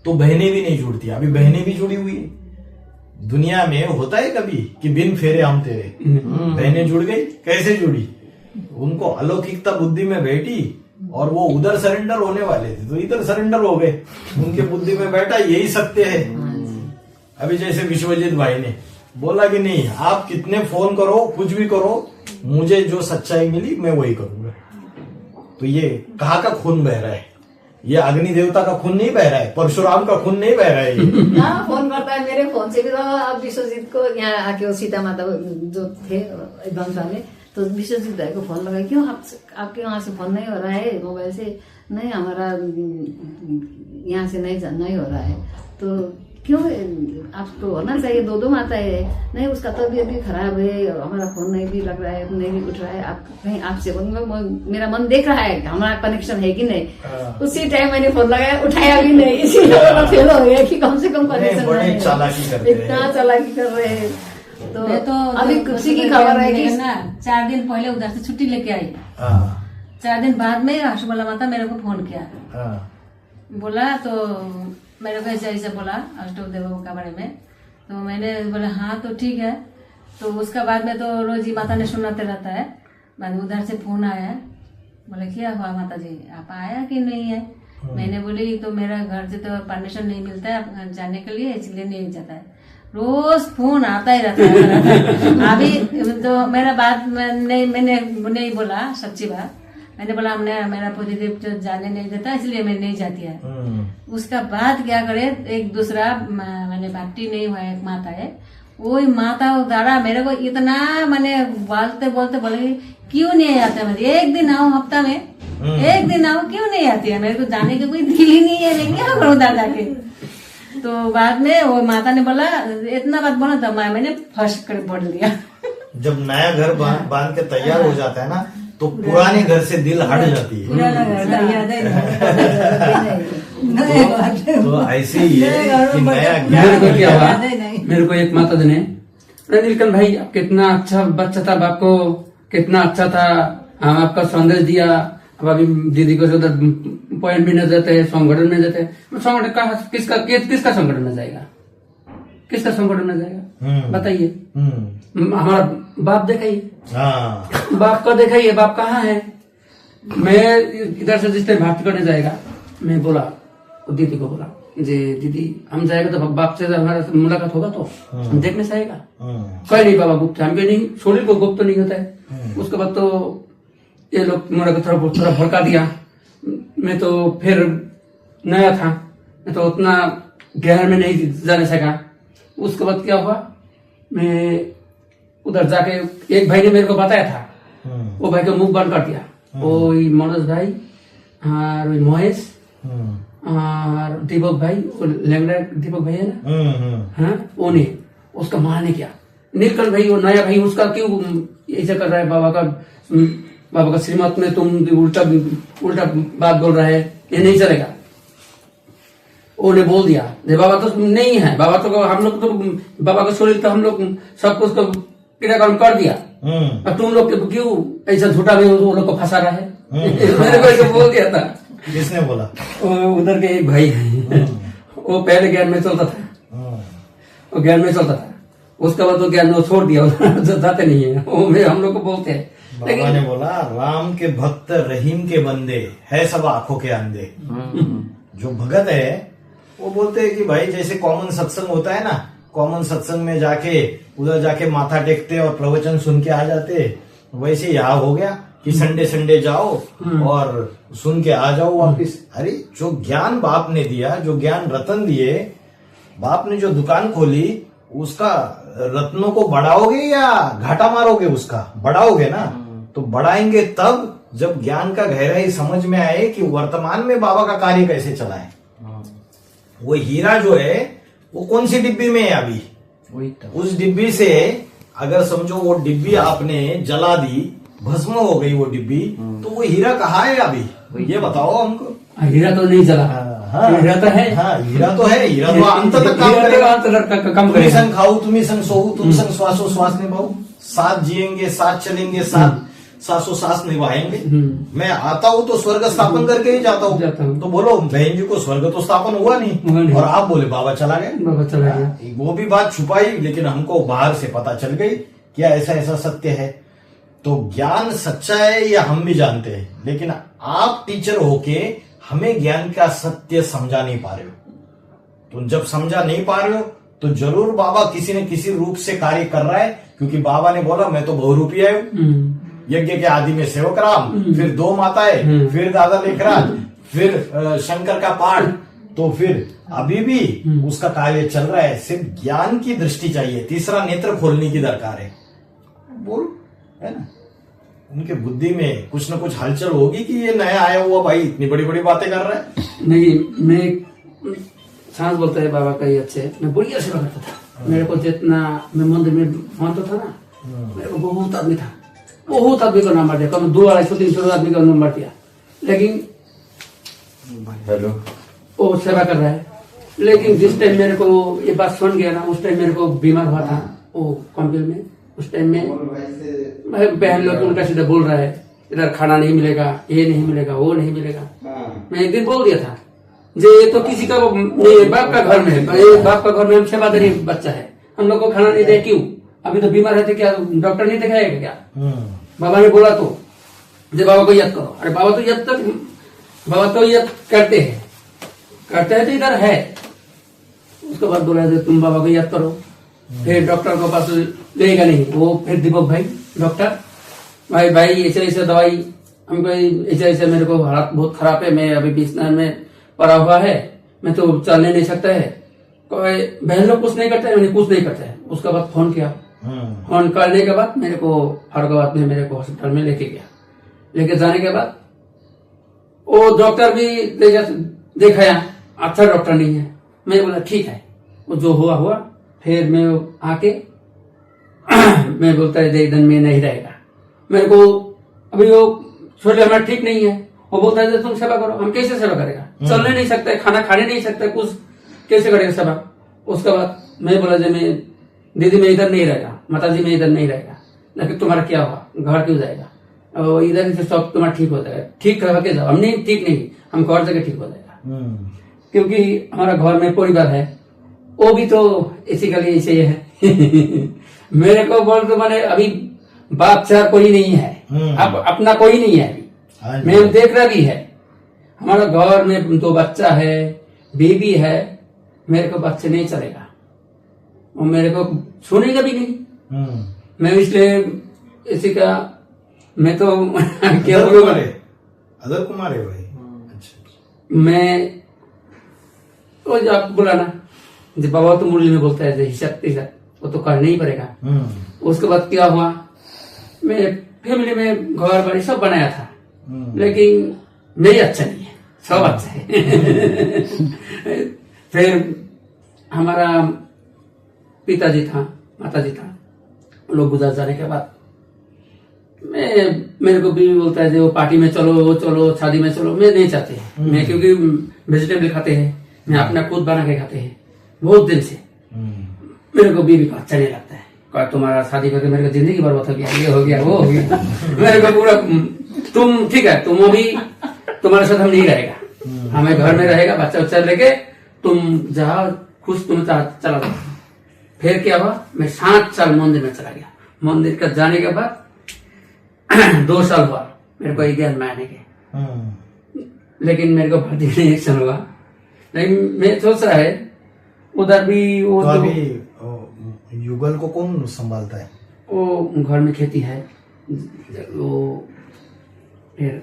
तो बहनें भी नहीं जुड़ती, अभी बहनें भी जुड़ी हुई है। दुनिया में होता है कभी कि बिन फेरे हम तेरे, बहनें जुड़ गई, कैसे जुड़ी? उनको अलौकिकता बुद्धि में बैठी और वो उधर सरेंडर होने वाले थे तो इधर सरेंडर हो गए, उनके बुद्धि में बैठा यही सत्य है। अभी जैसे विश्वजीत भाई ने बोला कि नहीं आप कितने फोन करो, कुछ भी करो, मुझे जो सच्चाई मिली मैं वही करूंगा। तो ये कहाँ का खून बह रहा है? ये अग्नि देवता का खून नहीं बह रहा है, परशुराम का खून नहीं बह रहा है ये। हाँ फोन करता है, मेरे फोन से भी तो अब विश्वजीत को यहाँ आके वो सीता माता जो थे एडवांस वाले, तो विश्वजीत भाई को फोन लगाए, क्यों आपके वहां से फोन नहीं हो रहा है मोबाइल से? नहीं हमारा यहाँ से नहीं हो रहा है। तो क्यों आपको होना चाहिए, 2 माता है। नहीं उसका तबीयत भी खराब है, हमारा फोन नहीं भी लग रहा है, नहीं भी उठ रहा है, आप कहीं आपसे मेरा मन देख रहा है हमारा कनेक्शन है कि नहीं। उसी टाइम मैंने फोन लगाया, उठाया भी नहीं, इसीलिए फेल हो गया कि कम से कम कनेक्शन बड़े चालाकी करते हैं, इतना चालाकी कर रहे हैं। तो अभी खुशी की खबर है कि ना 4 दिन पहले उधर से छुट्टी लेके आई, 4 दिन बाद में हर्षमाला माता मेरे को फोन किया, बोला तो मेरे को ऐसा बोला अष्टदेव का बारे में। तो मैंने बोला हाँ तो ठीक है। तो उसका बाद में तो रोज ही माता ने सुनाते रहता है। बाद में उधर से फोन आया, बोले क्या हुआ माता जी आप आया कि नहीं है? मैंने बोली तो मेरा घर से तो परमिशन नहीं मिलता है जाने के लिए, इसलिए नहीं जाता है। रोज फोन आता ही रहता है। अभी तो मेरा बात मैंने नहीं बोला, सच्ची बात मैंने बोला हमने मेरा पॉजिटिव जो जाने नहीं देता इसलिए मैं नहीं जाती है। उसका बाद क्या करे, एक दूसरा मैंने भक्ति नहीं हुआ, एक माता है, वही माता द्वारा मेरे को इतना मैंने बोलते बोलते बोले क्यों नहीं आते, मेरे एक दिन आओ हफ्ता में, एक दिन आओ, क्यों नहीं आती है? मेरे को जाने की कोई दिल ही नहीं है, लेकिन क्या करूँ उधर जाके। तो बाद में वो माता ने बोला, इतना बात बोला तो मैंने फर्स्ट कर पढ़ लिया। जब नया घर बांध के तैयार हो जाता है ना तो पुराने घर से दिल हट जाती है। तो ऐसे ही है कि नया मेरे को क्या हुआ, मेरे को एक माता जी ने, नीलकंठ भाई कितना अच्छा बच्चा था, बाप को कितना अच्छा था, हम आपका संदेश दिया, अब अभी दीदी को उधर पॉइंट भी न जाते, संगठन में जाते। संगठन का किसका संगठन में जाएगा, किसका संगठन में जाएगा बताइए? हमारा बाप दिखाइए, बाप का दिखाइए, बाप कहाँ है? मैं इधर से जिस टाइम भर्ती करने जाएगा, मैं बोला दीदी को, बोला जी दीदी हम जाएगा तो बाप से हमारा मुलाकात होगा तो हम देखने से आएगा। कहीं नहीं बाबा गुप्त, हम नहीं, शरीर को गुप्त नहीं होता है। उसके बाद तो ये लोग मेरा को थोड़ा भड़का दिया। मैं तो फिर नया था, मैं तो उतना गहर में नहीं जाने सका। उसके बाद क्या हुआ, मैं उधर जाके एक भाई ने मेरे को बताया था, वो भाई का मुख बंद कर दिया। वो मनोज भाई और महेश और दीपक भाई, लैंगड़ा दीपक भाई है ना, हाँ उन्हें उसका मारने किया। नीलकंठ भाई वो नया भाई, उसका क्यों ऐसा कर रहा है? बाबा का श्रीमत में तुम उल्टा बात बोल रहा है, ये नहीं चलेगा। उन्हें बोल दिया बाबा तो नहीं है, बाबा तो हम लोग तो बाबा का शरीर तो हम लोग सब कुछ क्रियाक्रम कर दिया, और तुम लोग क्यों ऐसा झूठा में वो लोग को फंसा रहा है? मेरे को ऐसा बोल दिया था। किसने बोला? उधर के एक भाई है, वो पहले ज्ञान में चलता था, वो ज्ञान में चलता था। उसके बाद तो ज्ञान वो छोड़ दिया जाते नहीं है वो हम लोग को बोलते हैं। बाबा ने बोला राम के भक्त रहीम के बंदे है सब आंखों के अंधे। जो भगत है वो बोलते हैं कि भाई जैसे कॉमन सत्संग होता है ना, कॉमन सत्संग में जाके उधर जाके माथा टेकते और प्रवचन सुन के आ जाते, वैसे यहाँ हो गया कि संडे संडे जाओ और सुन के आ जाओ वापिस। अरे जो ज्ञान बाप ने दिया, जो ज्ञान रतन दिए, बाप ने जो दुकान खोली उसका रत्नों को बढ़ाओगे या घाटा मारोगे? उसका बढ़ाओगे ना, तो बढ़ाएंगे तब जब ज्ञान का गहराई समझ में आए कि वर्तमान में बाबा का कार्य कैसे चला है। वो हीरा जो है वो कौन सी डिब्बी में है अभी? वही तो। उस डिब्बी से अगर समझो वो डिब्बी आपने जला दी, भस्म हो गई वो डिब्बी, तो वो हीरा कहाँ है अभी? ये बताओ हमको। हीरा तो नहीं जला। हाँ, हीरा तो है। हाँ, हीरा तो है। हीरा तो अंत तक काम करेगा। काम तुम्ही करेगा। संग खाऊ, तुम्ही संग सोऊ, तुम संग श्वासो श्वास निभाऊ, साथ जिएंगे, साथ चलेंगे, साथ सांसों सांस निभाएंगे। मैं आता हूँ तो स्वर्ग स्थापन करके ही जाता हूँ। तो बोलो बहन जी को स्वर्ग तो स्थापन हुआ नहीं, और आप बोले बाबा चला गया। बाबा चला गया। वो भी बात छुपाई, लेकिन हमको बाहर से पता चल गई क्या ऐसा ऐसा सत्य है। तो ज्ञान सच्चा है या हम भी जानते हैं, लेकिन आप टीचर होके हमें ज्ञान का सत्य समझा नहीं पा रहे हो। तो जब समझा नहीं पा रहे हो तो जरूर बाबा किसी न किसी रूप से कार्य कर रहा है, क्योंकि बाबा ने बोला मैं तो बहुरूपी हूँ। यज्ञ के आदि में सेवक राम, फिर 2 माताएं, फिर दादा लेखराज, फिर शंकर का पाठ, तो फिर अभी भी उसका कार्य चल रहा है। सिर्फ ज्ञान की दृष्टि चाहिए, तीसरा नेत्र खोलने की दरकार है। बोल है ना, उनके बुद्धि में कुछ न कुछ हलचल होगी कि ये नया आया हुआ भाई इतनी बड़ी बड़ी बातें कर रहा है। नहीं, मैं सांस बोलता है बाबा का ही अच्छे, मैं बढ़िया सेवा करता था। मेरे को जितना मैं मंदिर में मानता था ना, मेरे को बहुत आदमी था, बहुत आदमी का नाम दिया, कम 200-300 आदमी का नंबर दिया, लेकिन हेलो वो सेवा कर रहा है। लेकिन जिस टाइम मेरे को ये बात सुन गया ना, उस टाइम मेरे को बीमार हुआ था वो कॉम्पिल में। उस टाइम में बहन लोग उनका सीधा बोल रहा है इधर खाना नहीं मिलेगा, ये नहीं मिलेगा, वो नहीं मिलेगा। मैं एक दिन बोल दिया था जे ये तो किसी का बाप का घर में है, बाप का घर में हम सेवादारी बच्चा है, हम लोग को खाना नहीं दे क्यों? अभी तो बीमार है तो क्या डॉक्टर नहीं दिखाएगा क्या? बाबा ने बोला तो जे बाबा को याद करो। अरे बाबा तो याद करते हैं तो इधर है। उसके बाद बोला तुम बाबा को याद करो। फिर डॉक्टर के पास लेगा नहीं, वो फिर दीपक भाई डॉक्टर भाई ऐसे दवाई हमको, ऐसे मेरे को हालत बहुत खराब है, मैं अभी बिस्तर में पड़ा हुआ है, मैं तो चलने नहीं सकता है। बहन लोग कुछ नहीं करते, मैंने कुछ नहीं करता है। उसके बाद फोन किया, फोन करने के बाद मेरे को फरुखाबाद में मेरे को हॉस्पिटल में लेके गया। लेके जाने के बाद वो डॉक्टर भी दिखाया, अच्छा डॉक्टर नहीं है। मैं बोला ठीक है, वो जो हुआ। फिर मैं आके मैं बोलता है एक दिन में नहीं रहेगा, मेरे को अभी वो छोटे हमारा ठीक नहीं है। वो बोलता है तुम सेवा करो। हम कैसे सेवा करेगा? चलने नहीं सकते, खाना खाने नहीं सकते, कुछ कैसे करेगा सेवा? उसके बाद मैं बोला मैं दीदी में इधर नहीं रहेगा, माता जी में इधर नहीं रहेगा, लेकिन तुम्हारा क्या हुआ, घर क्यों जाएगा? और इधर से सब तुम्हारा ठीक हो जाएगा, ठीक करके जाओ। हम नहीं, ठीक नहीं, हमको और जगह ठीक हो जाएगा। क्योंकि हमारा घर में परिवार है, वो भी तो इसी के लिए ऐसे ही है। मेरे को बोल तो मैंने अभी बाप चार कोई नहीं है, अब अपना कोई नहीं है अभी। मैं देख रहा भी है, हमारा घर में 2 बच्चा है, बीबी है, मेरे को बच्चे नहीं चलेगा, और मेरे को सुनेगा भी नहीं। मैं इसलिए इसी का मैं तो क्या बोलूं, अदर कुमार है भाई। मैं वो जो आप बोला ना, जो बाबा तो मुरली में बोलता है हिसाब वो तो करना ही पड़ेगा। उसके बाद क्या हुआ, मैं फैमिली में घर बाड़ी सब बनाया था, लेकिन मेरी अच्छा नहीं है, सब अच्छा है। फिर हमारा पिताजी था, माताजी था, लोग गुजर जाने के बाद मेरे को भी बोलता है वो पार्टी में चलो, वो चलो, शादी में चलो। मैं नहीं चाहते, मैं क्योंकि वेजिटेबल खाते हैं, मैं अपना खुद बना के खाते हैं बहुत दिन से। मेरे को बीवी को अच्छा नहीं लगता है, तुम्हारा शादी करके मेरे को जिंदगी बर्बाद हो गया, ये हो गया, वो हो गया। मेरे को पूरा तुम ठीक है, तुम अभी तुम्हारे साथ हम नहीं रहेगा, हमें घर में रहेगा, बच्चा उच्चा लेके तुम जहाँ खुश तुम चला जाओ। फिर क्या हुआ, मैं 7 साल मंदिर में चला गया। मंदिर का जाने के बाद 2 साल हुआ मेरे को 11 महीने के, लेकिन मेरे को भर्ती नहीं एक साल हुआ। लेकिन मैं सोच रहा है उधर भी वो तो तो अभी युगल को कौन संभालता है? वो घर में खेती है, वो फिर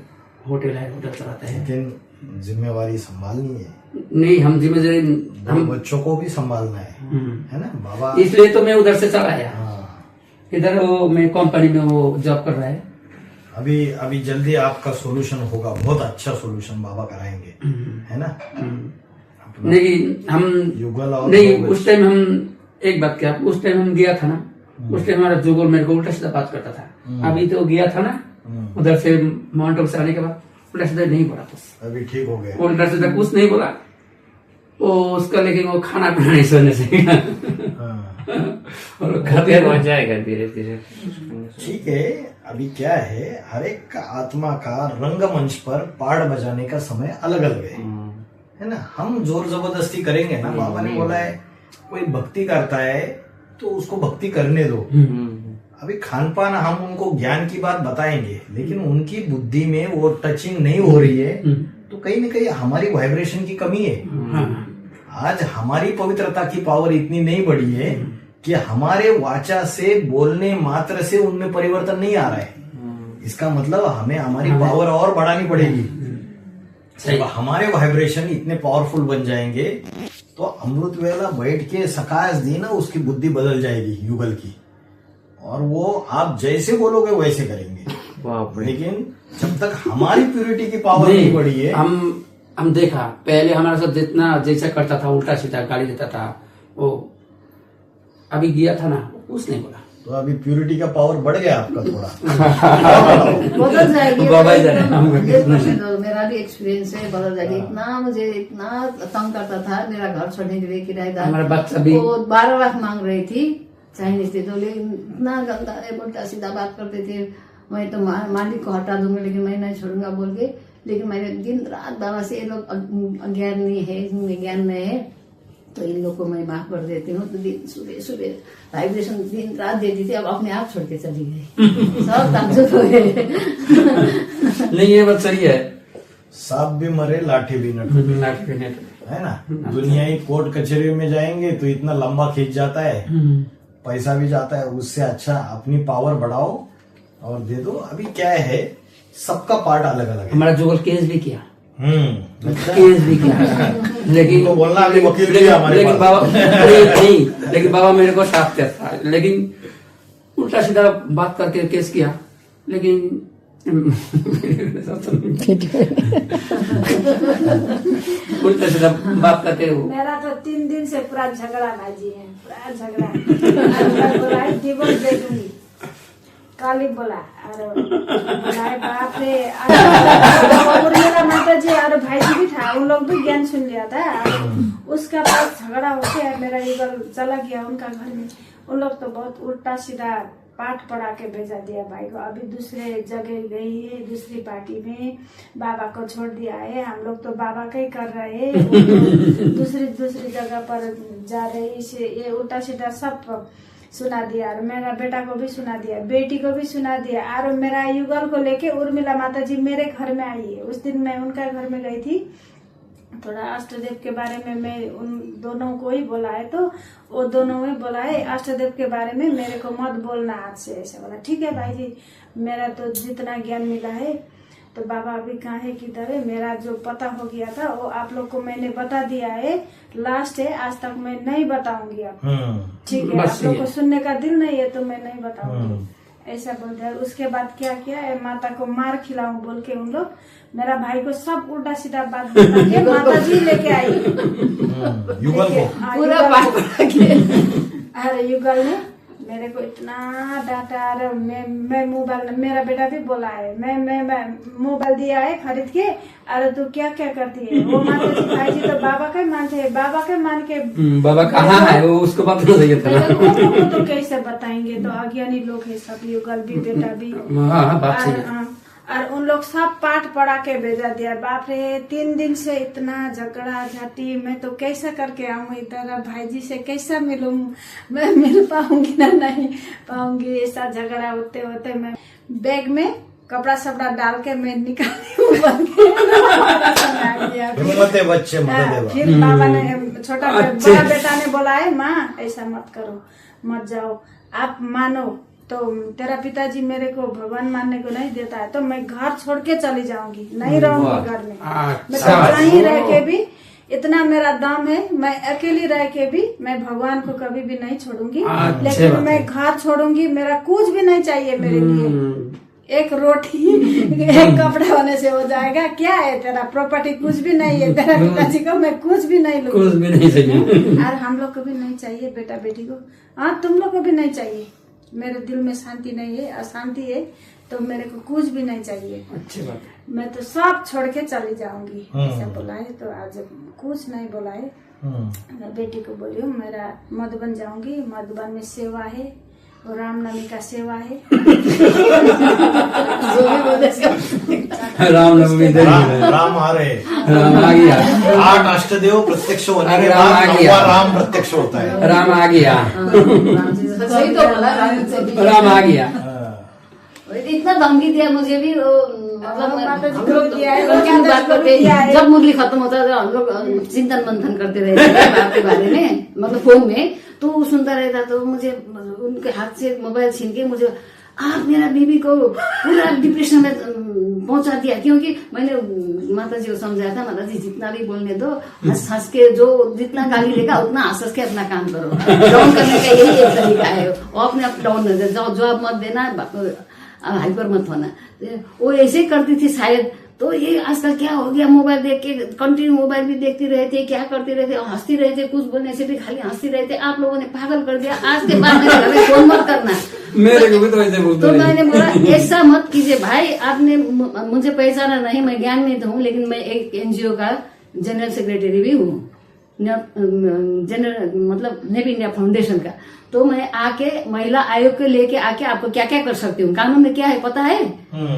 होटल है, होटल चलाता है। लेकिन जिम्मेवारी संभालनी है, नहीं हम जिम्मेदारी हम बच्चों को भी संभालना है ना बाबा। इसलिए तो मैं उधर से चला आया। हाँ। इधर वो मैं कंपनी में वो जॉब कर रहा है। अभी जल्दी आपका सोल्यूशन होगा, बहुत अच्छा सोल्यूशन बाबा कराएंगे, है ना? नहीं हम युगल और नहीं उस टाइम हम एक बात क्या, उस टाइम हम गया था ना, उस टाइम हमारा जुगल मेरे को उल्टा सीधा बात करता था। अभी तो गया था ना उधर से माउंट आबू से आने के बाद उल्टा सीधा नहीं बोला कुछ, अभी ठीक हो गया। उल्टा सीधा कुछ नहीं बोला वो उसका, लेकिन वो खाना पीना नहीं सोने से और खाते हो जाएगा धीरे धीरे। ठीक है, अभी क्या है, हर एक का आत्मा का रंगमंच पर पाड़ बजाने का समय अलग अलग है ना? हम जोर जबरदस्ती करेंगे ना, बाबा ने बोला है कोई भक्ति करता है तो उसको भक्ति करने दो। अभी खान पान हम उनको ज्ञान की बात बताएंगे, लेकिन उनकी बुद्धि में वो टचिंग नहीं हो रही है, तो कहीं ना कहीं हमारी वाइब्रेशन की कमी है। आज हमारी पवित्रता की पावर इतनी नहीं बढ़ी है कि हमारे वाचा से बोलने मात्र से उनमें परिवर्तन नहीं आ रहा है। इसका मतलब हमें हमारी पावर और बढ़ानी पड़ेगी। जब हमारे वाइब्रेशन इतने पावरफुल बन जाएंगे तो अमृत वेला बैठ के सकाश दी ना, उसकी बुद्धि बदल जाएगी युगल की, और वो आप जैसे बोलोगे वैसे करेंगे। लेकिन जब तक हमारी प्यूरिटी की पावर नहीं बढ़ी है, हम देखा पहले हमारे साथ जितना जैसा करता था, उल्टा सीधा गाली देता था, वो अभी गया था ना, कुछ नहीं बोला। तो अभी प्यूरिटी का पावर बढ़ गया आपका थोड़ा। बदल जाएगी। बाबा इधर है, हम तो मेरा भी एक्सपीरियंस है, बदल जाएगी। मुझे इतना तंग करता था, मेरा घर छोड़ने के लिए किराएदार, हमारा बच्चा भी 12 लाख मांग रही थी चाइनीज थे, तो लेकिन इतना गंदा उल्टा सीधा बात करते थे। मैं तो मालिक को हटा दूंगा लेकिन मैं नहीं छोड़ूंगा बोल के। लेकिन मैंने दिन रात बाबा से, ये लोग अज्ञान नहीं है, इनमें ज्ञान नहीं है, तो इन लोग को मैं माफ कर देती हूँ। तो दिन सुबह सुबह वाइब्रेशन दिन रात देती थी, अब अपने आप छोड़ के चली गई। सब ताजुब हो गए। नहीं ये बात सही है, सांप भी मरे लाठी भी न टूटे, है ना? दुनियाई कोर्ट कचहरी में जाएंगे तो इतना लंबा खींच जाता है, पैसा भी जाता है, उससे अच्छा अपनी पावर बढ़ाओ और दे दो। अभी क्या है, सबका पार्ट अलग अलग है। हमारा जुगल केस भी किया, अच्छा। केस भी किया, लेकिन तो बोलना अभी वकील भी है हमारे लेकिन पास। बाबा नहीं, लेकिन बाबा मेरे को साफ था, लेकिन उल्टा सीधा बात करके केस किया, लेकिन उल्टा सीधा बात करके मेरा तो 3 दिन से पूरा झगड़ा बाजी है, पूरा झगड़ा। बोला डिवोर्स दे दूंगी, कल ही बोला। और बोला बाप रे, और मेरा माता जी और भाई जी भी था, उन लोग भी ज्ञान सुन लिया था। उसका बाद झगड़ा होके मेरा युगल चला गया उनका घर में। उन लोग तो बहुत उल्टा सीधा पाठ पढ़ा के भेजा दिया भाई को। अभी दूसरे जगह गई है, दूसरी पार्टी में बाबा को छोड़ दिया है। हम लोग तो बाबा का ही कर रहे हैं, दूसरी जगह पर जा रहे हैं। इसे ये उल्टा सीधा सब सुना दिया, और मेरा बेटा को भी सुना दिया, बेटी को भी सुना दिया। और मेरा युगल को लेके उर्मिला माता जी मेरे घर में आई है। उस दिन मैं उनका घर में गई थी, थोड़ा अष्टदेव के बारे में मैं उन दोनों को ही बोला है, तो वो दोनों ही बोला है अष्टदेव के बारे में मेरे को मत बोलना आज से, ऐसा बोला। ठीक है भाई जी, मेरा तो जितना ज्ञान मिला है, तो बाबा अभी कहाँ है किधर है, मेरा जो पता हो गया था वो आप लोग को मैंने बता दिया है, लास्ट है, आज तक मैं नहीं बताऊंगी आप। ठीक है, आप लोग को सुनने का दिल नहीं है तो मैं नहीं बताऊंगी, ऐसा बोलते हैं। उसके बाद क्या किया, माता को मार खिलाऊं बोल के उन लोग मेरा भाई को सब उल्टा सीधा बात बता के माता जी लेके आई युगल को पूरा अरे युगल ने मेरे को इतना डांटा। अरे मैं मोबाइल, मेरा बेटा भी बोला है, मैं मोबाइल दिया है खरीद के, अरे तू क्या क्या करती है। वो माता जी भाई जी तो बाबा का मानते है, बाबा के मान के बाबा कहाँ है वो, उसको बात नहीं चाहिए था। तो कैसे बताएंगे, तो अज्ञानी लोग है सब, युगल भी बेटा भी। बात सही है। और उन लोग सब पाठ पढ़ा के भेजा दिया। बाप रे 3 दिन से इतना झगड़ा झाटी, मैं तो कैसा करके आऊँ इधर, भाई जी से कैसा मिलूं, मैं मिल पाऊंगी ना नहीं पाऊंगी। ऐसा झगड़ा होते होते मैं बैग में कपड़ा सपड़ा डाल के मैं निकाली हिम्मत है बच्चे, मदद है। फिर बाबा ने छोटा बड़ा बेटा ने बोला है माँ ऐसा मत करो, मत जाओ, आप मानो तो तेरा पिताजी मेरे को भगवान मानने को नहीं देता है तो मैं घर छोड़ के चली जाऊंगी, नहीं रहूंगी घर में। मैं तो कहीं रह के भी इतना मेरा दम है, मैं अकेली रह के भी मैं भगवान को कभी भी नहीं छोड़ूंगी, लेकिन मैं घर छोड़ूंगी। मेरा कुछ भी नहीं चाहिए मेरे लिए, एक रोटी एक कपड़ा होने से हो जाएगा। क्या है तेरा प्रॉपर्टी, कुछ भी नहीं है तेरा पिताजी को, मैं कुछ भी नहीं लूंगी, कुछ भी नहीं चाहिए। और हम लोग को भी नहीं चाहिए बेटा बेटी को, हाँ तुम लोग को भी नहीं चाहिए। मेरे दिल में शांति नहीं है, अशांति है, तो मेरे को कुछ भी नहीं चाहिए। अच्छी बात है। मैं तो सब छोड़ के चली जाऊंगी। ऐसा बोला है तो आज कुछ नहीं बोला है। मैं बेटी को बोली हूँ मेरा मधुबन जाऊंगी, मधुबन में सेवा है, वो रामनवमी का सेवा है। रामनवमी राम आ रहे, राम आ गया, 8 अष्टदेव प्रत्यक्ष होने के राम बाद आ गया। 9वां राम प्रत्यक्ष होता है। राम आ गया, सही तो बोला, राम आ गया। इतना धमकी दिया मुझे भी, मतलब माता जी हम को लोग दिया है, उनकी माता जी बात को करते, दिया है। जब मुरली खत्म होता है हम लोग चिंतन मंथन करते रहते थे बात के बारे में, मतलब फोन में। तो वो सुनता रहता तो मुझे उनके हाथ से मोबाइल छीन के मुझे आप मेरा बीबी को पूरा डिप्रेशन में पहुंचा दिया, क्योंकि मैंने माता जी को समझाया था, माता जी जितना भी बोलने दो, हंस हंस के जो जितना गाली लेगा उतना हंस हंस के अपना काम करो, डाउन करने का यही एक तरीका है। और अपने आप डाउन न जाओ, जवाब मत देना, हाइपर मत होना। वो ऐसे करती थी शायद। तो ये आजकल क्या हो गया, मोबाइल देख के कंटिन्यू मोबाइल भी देखती रहे थे, क्या करते रहे थे, हंसती रहे थे, कुछ बोलने से भी खाली हंसती रहे थे। आप लोगों ने पागल कर दिया, आज के बाद मेरे घर में फोन मत करना। मेरे को भी तो ऐसे बोलते तो हैं। मैंने बोला ऐसा मत कीजिए भाई, आपने मुझे पहचाना नहीं, मैं ज्ञान में हूँ, लेकिन मैं एक एनजीओ का जनरल सेक्रेटरी भी हूँ, जनरल मतलब नेप इंडिया फाउंडेशन का। तो मैं आके महिला आयोग को लेके आके आपको क्या क्या कर सकती हूँ, कानून में क्या है पता है?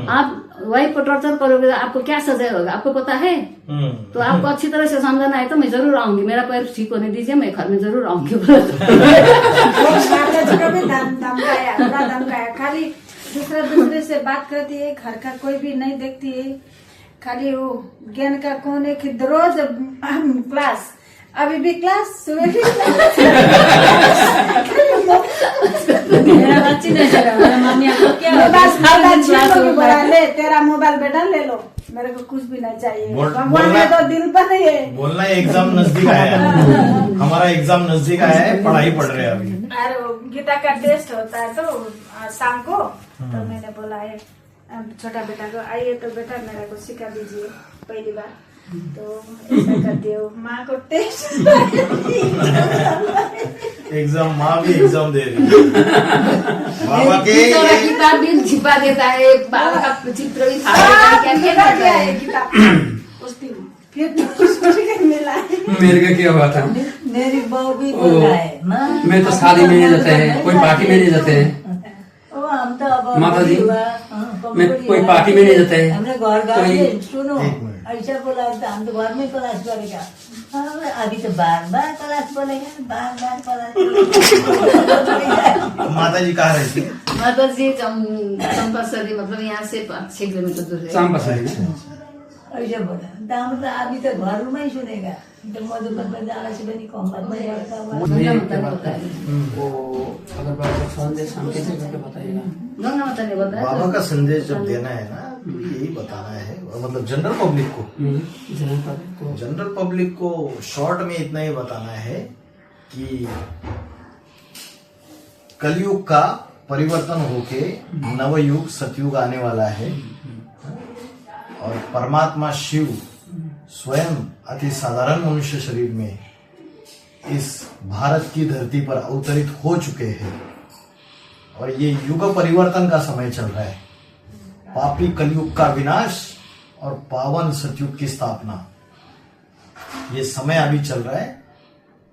आप वाइफ को टॉर्चर करोगे तो आपको क्या सजा होगा आपको पता है? तो आपको अच्छी तरह से समझाना है तो मैं जरूर आऊंगी, मेरा पैर ठीक होने दीजिए, मैं घर में जरूर आऊंगी। माता जी को भी धमकाया, बड़ा धमकाया। खाली दूसरे से बात करती है, घर का कोई भी नहीं देखती है, खाली वो ज्ञान का कौन है कि रोज क्लास, अभी भी क्लास, सुबह भी क्लास। मेरा बच्ची नहीं चला, मेरा मामी आपको क्या बोला ले तेरा मोबाइल बेटा ले लो, मेरे को कुछ भी नहीं चाहिए, भगवान ने तो दिल पर है। बोलना एग्जाम नजदीक आया है, हमारा एग्जाम नजदीक आया है, पढ़ाई पढ़ रहे हैं अभी। और गीता का टेस्ट होता है तो शाम को, तो मैंने बोला है छोटा बेटा को, आइए तो बेटा मेरे को सिखा दीजिए पहली बार। तो ऐसा करती हो, माँ को टेस्ट एग्जाम, माँ भी एग्जाम दे रही है। बाबा के किताब भी छिपा देता है, बाबा का चित्र भी फाड़ देता है, क्या क्या करता है। उस दिन फिर मिला है। मेरे का क्या हुआ था, मेरी बहू भी बोल रहा है माँ, मैं तो शादी में नहीं जाते हैं, कोई पार्टी में नहीं जाते हैं। ओ हम तो अब माता जी, मैं कोई पार्टी में नहीं जाते हैं। हमने घर कोई- सुनो ऐसा बोला तो हम तो घर में क्लास करेगा, अभी तो बार क्लास बोलेगा, बार क्लास। माता जी कहाँ रहती है? माता जी चंपासरी, मतलब यहाँ से 6 किलोमीटर दूर है। चंपासरी ऐसा बोला तो हम तो अभी तो घर में ही सुनेगा, तो मधुबन में जाने से भी कम बात नहीं होता हुआ। गंगा माता ने बताया, वो अगर बाबा संदेश हम कैसे करके बताइएगा? गंगा माता ने बताया। बाबा का संदेश जब देना है ना, तो यही बताना है, मतलब जनरल पब्लिक को, जनरल पब्लिक को शॉर्ट में इतना ही बताना है कि कलयुग का परिवर्तन होके नवयुग सतयुग आने वाला है, और परमात्मा शिव स्वयं अति साधारण मनुष्य शरीर में इस भारत की धरती पर अवतरित हो चुके हैं, और ये युग परिवर्तन का समय चल रहा है। पापी कलयुग का विनाश और पावन सतयुग की स्थापना, ये समय अभी चल रहा है।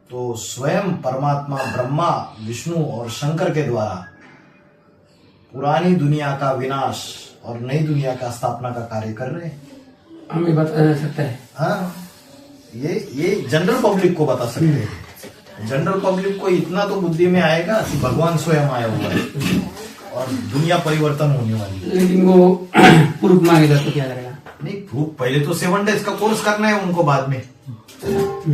तो स्वयं परमात्मा ब्रह्मा, विष्णु और शंकर के द्वारा पुरानी दुनिया का विनाश और नई दुनिया का स्थापना का कार्य कर रहे हैं। हमें बता सकता है। हाँ, ये जनरल पब्लिक को बता सकते हैं। जनरल पब्लिक को इतना तो बुद्धि में आएगा कि भगवान स्वयं आया हुआ है और दुनिया परिवर्तन होने वाली है। लेकिन वो प्रूफ मांगेगा तो क्या करेगा? नहीं, प्रूफ पहले तो 7 डेज का कोर्स करना है उनको, बाद में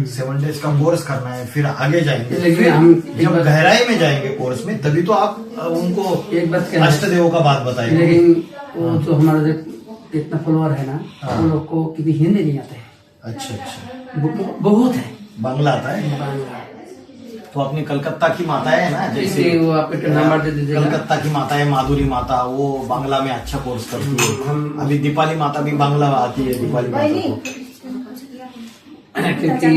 7 डेज का कोर्स करना है, फिर आगे जाएंगे। लेकिन हम जब गहराई में जाएंगे कोर्स में, तभी तो आप उनको एक बात कहना, अष्टदेवों का बात बताएंगे। लेकिन वो जो हमारा जो इतना फॉलोअर है ना, वो लोग को किसी हिंदी नहीं आता है। अच्छा अच्छा, बहुत है। बांग्ला आता है तो अपनी कलकत्ता की माता है ना, जैसे वो आप नंबर दे दीजिएगा। कलकत्ता की माता है माधुरी माता, वो बांग्ला में अच्छा कोर्स करती है। अभी दीपाली माता भी बांग्ला आती है, दीपाली माता को। क्योंकि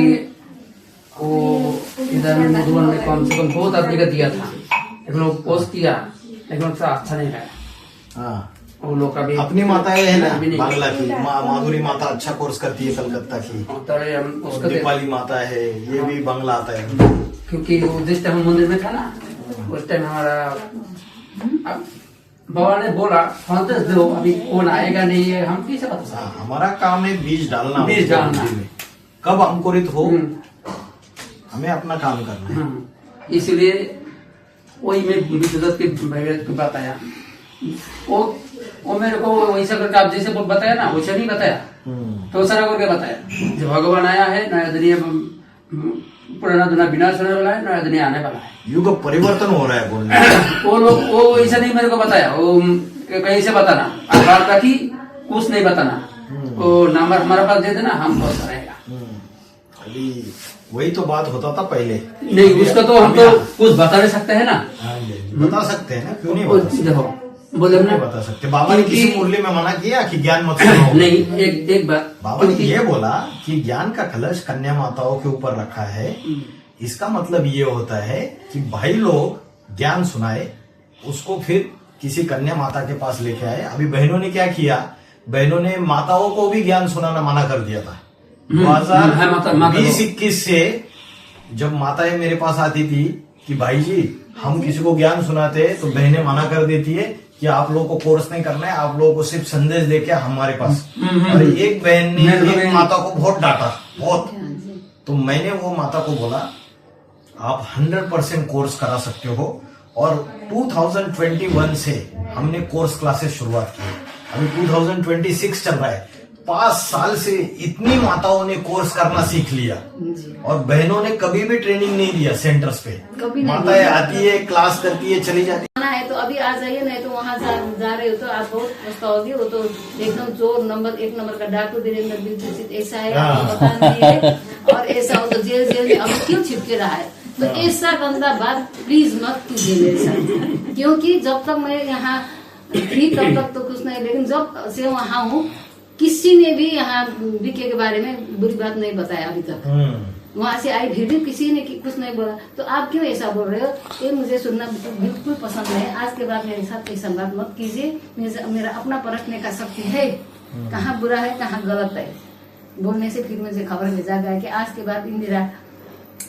वो इधर मधुबन में कम से कम बहुत आदमी का दिया था, एक लोग पोस्ट किया, लेकिन उसका अच्छा नहीं रहा। हाँ, वो लोग का भी अपनी माता है ना अभी नहीं। बांग्ला की माधुरी माता अच्छा कोर्स करती है कलकत्ता की। तो हम और उसका दीपाली माता है, ये भी बांग्ला आता है। क्योंकि वो जिस टाइम मंदिर में था ना, उस टाइम हमारा अब बाबा ने बोला 5-10 दो, अभी कौन आएगा नहीं है हम कैसे बता सकते? हाँ, हमारा काम है बीज डालना। बीज डालना। कब अंकुरित हो हमें अपना काम करना है। इसलिए वही मैं विद्युत की भगत की बात आया, वो मेरे को वैसा करके आप जैसे बताया ना वैसा नहीं बताया, तो सारा करके बताया जो भगवान आया है, नया दुनिया पुराना दुनिया विनाश होने वाला है, नया दुनिया आने वाला है, युग परिवर्तन हो रहा है बोलने। वो लोग वो ऐसा नहीं मेरे को बताया, वो कहीं से बताना आधार था कि कुछ नहीं बताना, वो नंबर हमारे पास दे देना, हम बहुत रहेगा। अभी वही तो बात होता था पहले। नहीं उसका तो हम तो कुछ बता नहीं सकते है ना। हाँ, बता सकते हैं ना, क्यों नहीं बता सकते? देखो बोले नहीं बता सकते। बाबा ने किसी मुरली में मना किया कि ज्ञान मत सुनाओ? नहीं, एक बात बाबा ने ये बोला कि ज्ञान का कलश कन्या माताओं के ऊपर रखा है। इसका मतलब ये होता है कि भाई लोग ज्ञान सुनाए, उसको फिर किसी कन्या माता के पास लेके आए। अभी बहनों ने क्या किया, बहनों ने माताओं को भी ज्ञान सुनाना मना कर दिया था। 2020-21 से जब माताएं मेरे पास आती थी कि भाई जी हम किसी को ज्ञान सुनाते तो बहनें मना कर देती है कि आप लोगों को कोर्स नहीं करना है, आप लोगों को सिर्फ संदेश देके हमारे पास। और एक बहन ने एक माता को बहुत डांटा, बहुत। तो मैंने वो माता को बोला आप 100% कोर्स करा सकते हो। और 2021 से हमने कोर्स क्लासेस शुरुआत की। अभी 2026 चल रहा है। 5 साल से इतनी माताओं ने कोर्स करना सीख लिया और बहनों ने कभी भी ट्रेनिंग नहीं दिया सेंटर्स पे। कभी नहीं माताएं आती है, क्लास करती है, चली जाती आना है तो अभी आ जाइए, नहीं तो वहाँ जा रहे हो तो आप बहुत पछताओगे। वो तो एकदम चोर नंबर 1 नंबर का डाकू वीरेंद्र विद्युत ऐसा है, आपको पता नहीं है। और ऐसा हो तो जेल में अब क्यों छिपके रहा है? तो ऐसा गंदा बात प्लीज मत कीजिए मेरे साथ, क्योंकि जब तक मैं यहाँ थी तब तक तो कुछ नहीं, लेकिन जब से वहाँ हूँ किसी ने भी यहाँ बीके के बारे में बुरी बात नहीं बताया अभी तक। वहाँ से आई फिर भी किसी ने कुछ नहीं बोला। तो आप क्यों ऐसा बोल रहे हो? ये मुझे सुनना बिल्कुल पसंद नहीं। आज के बाद मेरे साथ ऐसा बात मत कीजिए। मेरा अपना परखने का शक्ति है, कहाँ बुरा है कहाँ गलत है। बोलने से फिर मुझे खबर में जा गया कि आज के बाद इंदिरा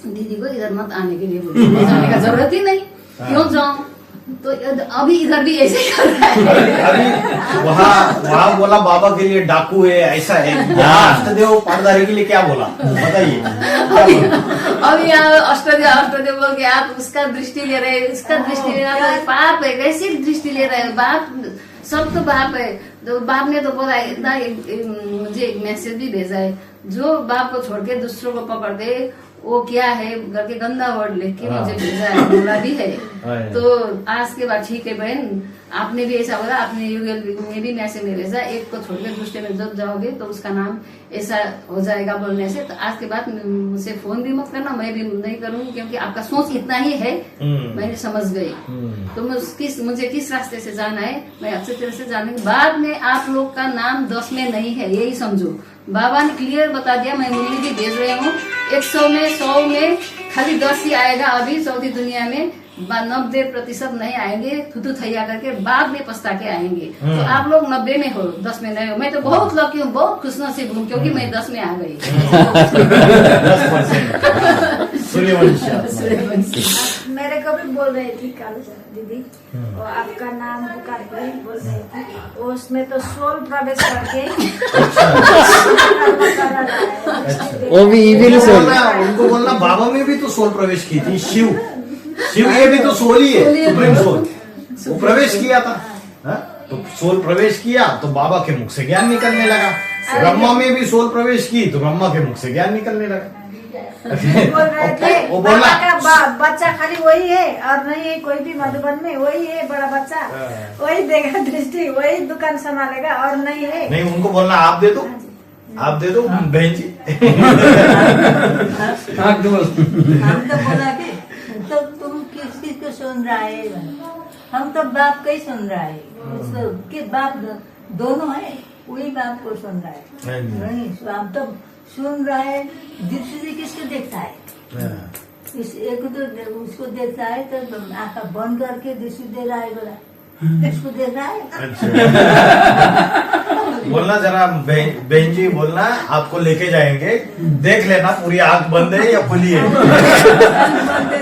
दीदी को इधर मत आने के लिए बोले, जाने का जरूरत ही नहीं, क्यों जाऊं? तो अभी इधर भी ऐसे कर रहा है। अभी वहाँ बोला बाबा के लिए डाकू है, ऐसा है। अष्टदेव पाठधारी के लिए क्या बोला बताइए? अभी यहाँ अष्टदेव बोल के आप उसका दृष्टि ले रहे, उसका दृष्टि ले रहा है, पाप है। कैसी दृष्टि ले रहे हैं? बाप सब तो बाप है। तो बाप ने तो बोला इतना, मुझे एक मैसेज भी भेजा है, जो बाप को छोड़ के दूसरों को पकड़ दे वो क्या है करके गंदा वर्ड लिख के मुझे भेजा है, बोला भी है। तो आज के बाद ठीक है बहन, आपने भी ऐसा बोला, आपने यूएल में भी मैसेज में भेजा, एक को छोड़ के दूसरे में जब जाओगे तो उसका नाम ऐसा हो जाएगा बोलने से। तो आज के बाद मुझसे फोन भी मत करना, मैं भी नहीं करूंगी, क्योंकि आपका सोच इतना ही है, मैंने समझ गई। तो मुझे किस रास्ते से जाना है मैं अच्छी तरह से जाने के बाद में आप लोग का नाम 10 में नहीं है, यही समझो। बाबा ने क्लियर बता दिया, मैं मूल्य भी भेज रही हूँ। 100 में 100 में खाली 10 ही आएगा। अभी चौथी दुनिया में 90% नहीं आएंगे, थुथु थैया करके बाद में पछता के आएंगे। तो आप लोग 90 में हो, 10 में नहीं हो। मैं तो बहुत लकी हूँ, बहुत खुशनसीब हूँ, क्योंकि मैं 10 में आ गई। सूर्यवंशी। मेरे को भी बोल रही थी कल दीदी, वो आपका नाम पुकार के बोल रही थी, वो उसमें तो सोल प्रवेश करके वो भी इविल सोल। उनको बोलना बाबा में भी तो सोल प्रवेश की थी, शिव ये भी तो सोल ही है, सुप्रीम सोल। वो प्रवेश किया था, हाँ? तो सोल प्रवेश किया तो बाबा के मुख से ज्ञान निकलने लगा। ब्रह्मा में भी सोल प्रवेश की तो ब्रह्मा के मुख से ज्ञान निकलने लगा। बोल रहे थे वो बोला बाबा का बच्चा खाली वही है और नहीं है कोई भी मधुबन में, वही है बड़ा बच्चा, वही देगा दृष्टि, वही दुकान संभालेगा और नहीं है। नहीं, उनको बोलना आप दे दो, आप दे दो बहन जी। हम तो बोला कि तो तुम किस चीज को सुन रहा है, हम तो बाप का ही सुन रहा है, उसको कि बाप दोनों है, वही बाप को सुन रहा है। नहीं, हम तो सुन रहा है, दृष्टि से किसको देखता है, इस एक तो उसको देखता है तो आंखा बंद करके दृष्टि दे रहा है, बोला इसको देख रहा है। बोलना जरा बहन जी, बोलना आपको लेके जाएंगे, देख लेना पूरी आंख बंद है या खुली है,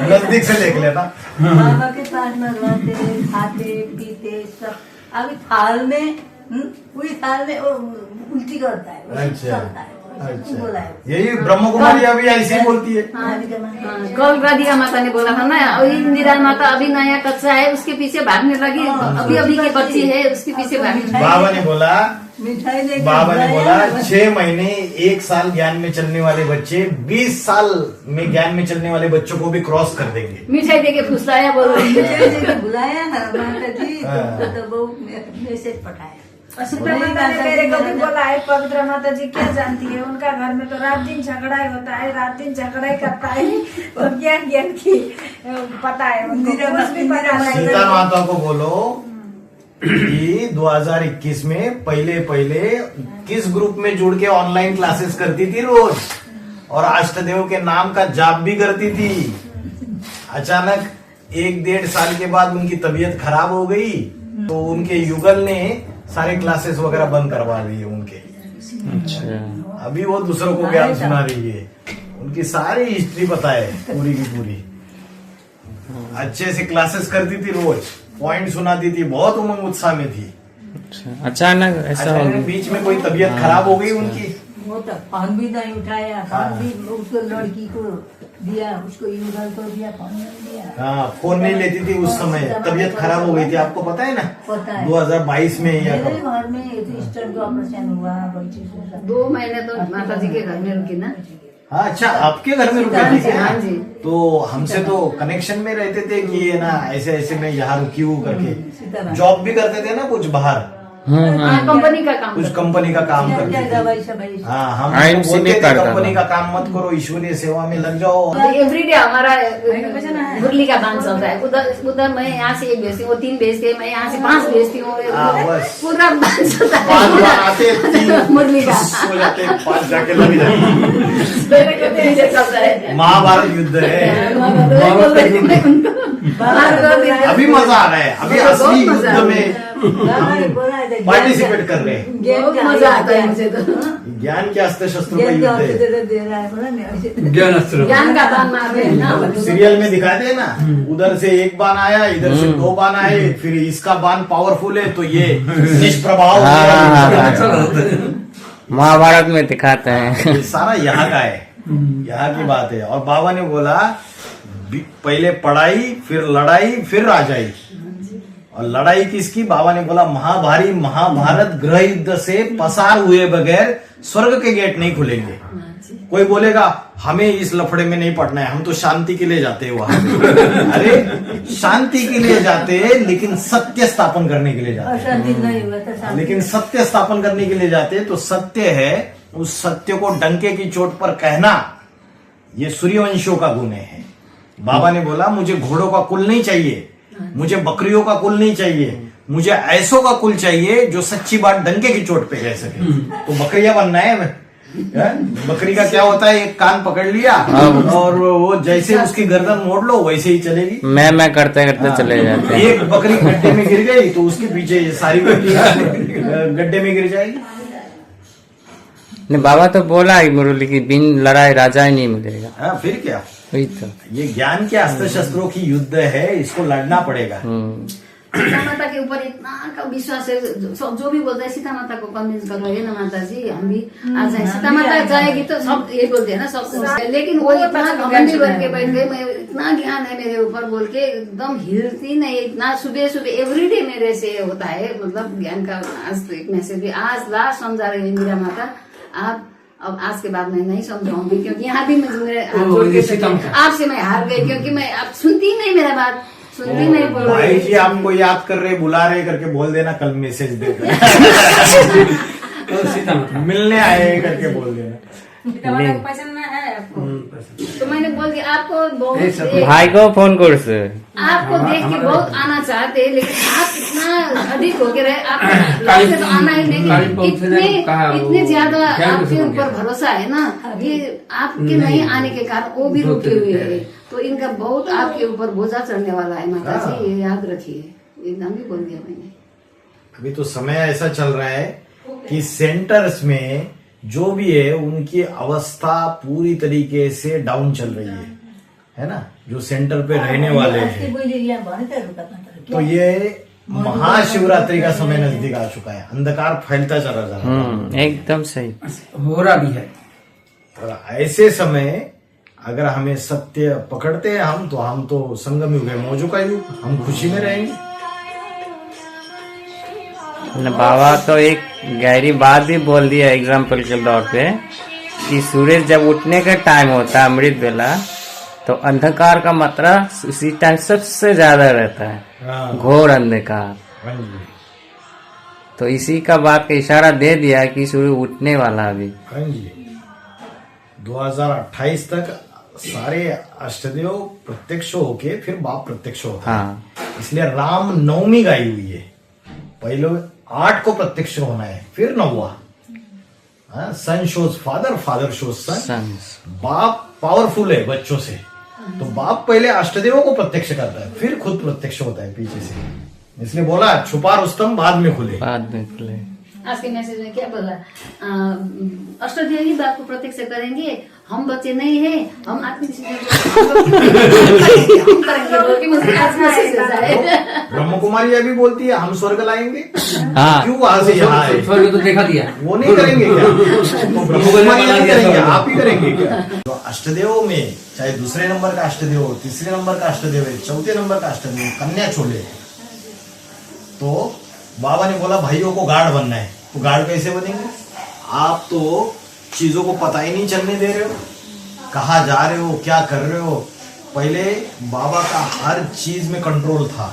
नजदीक से देख लेना। बाबा के पास में रहते, खाते पीते सब, अभी थाल में पूरी थाल में वो उल्टी करता है, वो चलता है, बोला है। यही ब्रह्म कुमारी अभी ऐसे ही बोलती है। कल राधिका माता ने बोला था ना, अभी इंदिरा माता अभी नया कच्चा है, उसके पीछे भागने लगी, अभी की बच्ची है, उसके पीछे भागने। बाबा ने बोला मिठाई लेके 6 महीने 1 साल ज्ञान में चलने वाले बच्चे 20 साल में ज्ञान में चलने वाले बच्चों को भी क्रॉस कर देंगे। मिठाई देके फुसलाया, बोल रही है। बुलाया माता जी तो वो मैसेज पठाया। सीता माता ने मेरे को भी बोला है, पवित्र माता जी क्या जानती है, उनका घर में तो रात दिन झगड़ा ही होता है, रात दिन झगड़ा ही करता है, और ज्ञान की पता है उनको, कुछ भी पता नहीं। सीता माता को बोलो कि 2021 में पहले किस ग्रुप में जुड़ के ऑनलाइन क्लासेस करती थी रोज, और अष्टदेव के नाम का जाप भी करती थी। अचानक 1-1.5 साल के बाद उनकी तबीयत खराब हो गई, तो उनके युगल ने सारे क्लासेस वगैरह बंद करवा दिए उनके। अच्छा, अभी वो दूसरों को ज्ञान सुना रही है, उनकी सारी हिस्ट्री पता है पूरी की पूरी। अच्छे से क्लासेस करती थी, रोज पॉइंट सुनाती थी, बहुत उमंग उत्साह में थी। अचानक ऐसा हो गया, बीच में कोई तबीयत खराब हो गई उनकी। वो तो फोन भी नहीं उठाया, फोन भी उसको लड़की को दिया, उसको यूजल को दिया, फोन नहीं दिया। हाँ, फोन नहीं लेती थी उस समय, तबीयत खराब हो गई थी, आपको पता है ना? पता है। 2022 में या मेरे घर में स्टोन का ऑपरेशन हुआ, 2 महीने तो माता जी के घर में रुकी ना। हाँ, अच्छा, आपके घर में रुके थे? हाँ जी। तो हमसे तो कनेक्शन में रहते थे कि ये ना ऐसे ऐसे मैं यहाँ रुकी हूँ करके, जॉब भी करते थे ना कुछ बाहर, कंपनी का काम, कुछ कंपनी का काम करते थे। दवाई सवाई हाँ, हम बोलते थे कंपनी का काम मत करो, ईश्वरीय सेवा में लग जाओ। एवरीडे हमारा मुरली का काम चलता है, उधर मैं यहाँ से 1 भेजती हूँ, 3 भेजती है, मैं यहाँ से 5 भेजती हूँ, पूरा काम चलता है। 5 बार आते, 3 मुरली का हो जाते, 5 जाके लग जाते। चलता है, महाभारत युद्ध है। अभी मजा आ रहा है, अभी असली युद्ध में पार्टिसिपेट कर रहे हैं। बहुत मजा आता है मुझे तो। ज्ञान के अस्त्र शस्त्रों का युद्ध है, ज्ञान अस्त्र। ज्ञान का बाण मारते हैं ना, सीरियल में दिखाते हैं ना, उधर से 1 बाण आया, इधर से 2 बाण आए, फिर इसका बाण पावरफुल है तो ये निष्प्रभाव। महाभारत में दिखाते हैं। ये सारा यहाँ का है, यहाँ की बात है। और बाबा ने बोला पहले पढ़ाई, फिर लड़ाई, फिर राजाई। और लड़ाई किसकी? बाबा ने बोला महाभारी महाभारत गृह युद्ध से पसार हुए बगैर स्वर्ग के गेट नहीं खुलेंगे। कोई बोलेगा हमें इस लफड़े में नहीं पड़ना है, हम तो शांति के लिए जाते हैं वहां। अरे शांति के लिए जाते हैं, लेकिन सत्य स्थापन करने के लिए जाते हैं। लेकिन सत्य स्थापन करने के लिए जाते हैं तो सत्य है, उस सत्य को डंके की चोट पर कहना, ये सूर्यवंशियों का गुण है। बाबा ने बोला मुझे घोड़ों का कुल नहीं चाहिए, मुझे बकरियों का कुल नहीं चाहिए, मुझे ऐसों का कुल चाहिए जो सच्ची बात डंके की चोट पे कह सके। तो बकरियां बनना है। बकरी का क्या होता है, एक कान पकड़ लिया और वो जैसे उसकी गर्दन मोड़ लो वैसे ही चलेगी। मैं करते करते चले जाते हैं। एक बकरी गड्ढे में गिर गई तो उसके पीछे ये सारी बकरियां गड्ढे में गिर जाएगी। नहीं, बाबा तो बोला ही मुरली की बिन लड़ाई राजा ही नहीं मिलेगा। हाँ, फिर क्या। वही तो। ये ज्ञान के अस्त्र शस्त्रों की युद्ध है, इसको लड़ना पड़ेगा। सीता माता के ऊपर इतना का विश्वास है, जो भी बोलते हैं सीता माता को कन्विंस कर रहे हैं ना माता जी, हम भी आ जाए, सीता माता जाएगी तो सब ये बोलते हैं ना सब, लेकिन वो इतना घमंडी बन के बैठ गए, मैं इतना ज्ञान है मेरे ऊपर बोल के एकदम हिलती नहीं, इतना सुबह सुबह एवरीडे मेरे से होता है, मतलब ज्ञान का। आज तो एक मैसेज भी आज लास्ट समझा रही है मीरा माता, आप अब आज के बाद मैं नहीं समझाऊंगी, क्योंकि यहाँ भी मेरे आपसे मैं हार गई, क्योंकि मैं आप सुनती नहीं, मेरा बात सुनती नहीं, बोल भाई रही। जी आपको याद कर रहे, बुला रहे करके बोल देना, कल मैसेज देकर सीता माता मिलने आए करके बोल देना। पसंद ना है आपको? तो मैंने बोल दिया आपको बहुत, भाई को फोन कर से आपको देख के बहुत आना चाहते, लेकिन आप इतना अधिक हो गए रहे, आप लाइफ में तो आना ही, लेकिन इतने ज्यादा आपके ऊपर भरोसा है ना, ये आपके नहीं आने के कारण वो भी रुके हुए है, तो इनका बहुत आपके ऊपर बोझा चढ़ने वाला है माता जी, ये याद रखिए, एकदम ही बोल दिया मैंने। अभी तो समय ऐसा चल रहा है कि सेंटर्स में जो भी है उनकी अवस्था पूरी तरीके से डाउन चल रही है ना, जो सेंटर पे रहने वाले हैं। तो ये महाशिवरात्रि का समय नजदीक आ चुका है, अंधकार फैलता चला जा रहा है। एकदम सही हो रहा भी है। और ऐसे समय अगर हमें सत्य पकड़ते हैं हम तो संगम युग है, मौजों का युग, हम खुशी में रहेंगे। बाबा तो एक गहरी बात भी बोल दिया एग्जाम्पल के तौर पे कि सूरज जब उठने का टाइम होता है अमृत बेला, तो अंधकार का मात्रा उसी टाइम सबसे ज्यादा रहता है, घोर अंधकार। तो इसी का बात का इशारा दे दिया कि सूर्य उठने वाला अभी। 2028 तक सारे अष्टदेव प्रत्यक्ष होके फिर बाप प्रत्यक्ष होता है। इसलिए राम नवमी गाई हुई है, पहले 8 को प्रत्यक्ष होना है, फिर 9वां। सन शोज फादर, फादर शोज सन। बाप पावरफुल है बच्चों से, तो बाप पहले अष्टदेवों को प्रत्यक्ष करता है, फिर खुद प्रत्यक्ष होता है पीछे से। इसलिए बोला छुपा रुस्तम बाद में खुले। आज के मैसेज में क्या बोला, अष्टदेव ही बाप को प्रत्यक्ष करेंगे, हम बच्चे नहीं है, हम आत्मिक ब्रह्म कुमारी अभी बोलती है हम स्वर्ग लाएंगे, हाँ। क्यों वहां से यहाँ आए? स्वर्ग तो देखा दिया, वो नहीं करेंगे क्या? तो ब्रह्म कुमारी नहीं करेंगे, आप ही करेंगे क्या? तो अष्टदेव में चाहे दूसरे नंबर का अष्टदेव हो, तीसरे नंबर का अष्टदेव है, चौथे नंबर का अष्टदेव, कन्या छोले, तो बाबा ने बोला भाइयों को गार्ड बनना है, तो गार्ड कैसे बनेंगे? आप तो चीजों को पता ही नहीं चलने दे रहे हो, कहाँ जा रहे हो, क्या कर रहे हो। पहले बाबा का हर चीज में कंट्रोल था।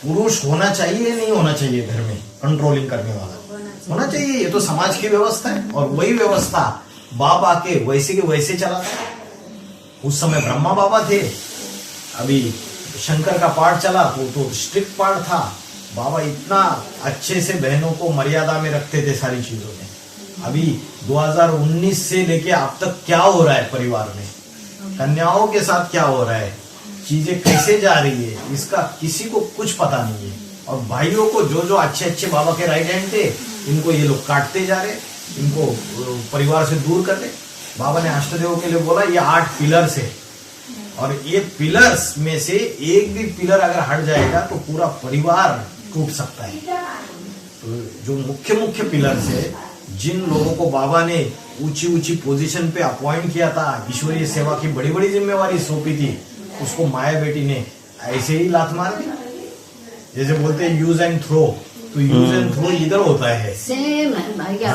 पुरुष होना चाहिए नहीं होना चाहिए घर में कंट्रोलिंग करने वाला, होना चाहिए, ये तो समाज की व्यवस्था है। और वही व्यवस्था बाबा के वैसे के वैसे चला था। उस समय ब्रह्मा बाबा थे, अभी शंकर का पाठ चला तो स्ट्रिक्ट पाठ था। बाबा इतना अच्छे से बहनों को मर्यादा में रखते थे सारी चीजों में। अभी 2019 से लेके अब तक क्या हो रहा है परिवार में, कन्याओं के साथ क्या हो रहा है, चीजें कैसे जा रही है, इसका किसी को कुछ पता नहीं है। और भाइयों को जो अच्छे अच्छे बाबा के राइट हैंड थे, इनको ये लोग काटते जा रहे, इनको परिवार से दूर कर रहे। बाबा ने अष्टदेव के लिए बोला ये 8 पिलर्स है, और ये पिलर्स में से एक भी पिलर अगर हट जाएगा तो पूरा परिवार टूट सकता है। तो जो मुख्य मुख्य पिलर्स है, जिन लोगों को बाबा ने ऊंची ऊंची पोजीशन पे अपॉइंट किया था, ईश्वरीय सेवा की बड़ी बड़ी जिम्मेवारी सौंपी थी, उसको माया बेटी ने ऐसे ही लात मार दी। जैसे बोलते हैं यूज एंड थ्रो, तो यूज एंड थ्रो इधर होता है। सेम है भाई क्या।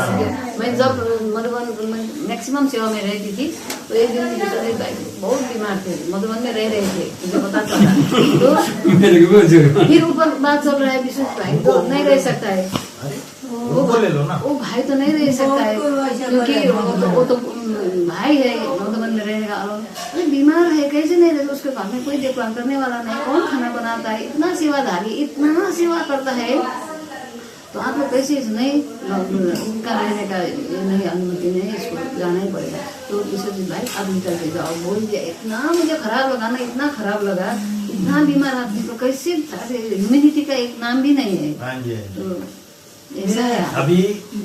मैं जब मधुबन मैक्सिमम सेवा में रहती थी, तो एक दिन भाई बहुत बीमार थे, मधुबन में रह रहे थे, मुझे पता चला। तो फिर ऊपर बात चल रहा है विशेष भाई तो नहीं रह सकता है, वो ले लो ना, वो भाई तो नहीं रह सकता है, क्योंकि वो तो भाई है, मधुबन में रहने का। अरे बीमार है कैसे नहीं रहे, उसके घर में कोई देखभाल करने वाला नहीं, कौन खाना बनाता है, इतना सेवाधारी, इतना सेवा करता है, तो आप लोग कैसे नहीं, उनका रहने का नहीं अनुमति नहीं, इसको जाना ही पड़ेगा। तो विश्वजीत भाई आप निकल के जाओ, बोल दिया। इतना मुझे खराब लगा ना, इतना खराब लगा, इतना बीमार आदमी तो कैसे, ह्यूमिडिटी का एक नाम भी नहीं है। तो ऐसा है। अभी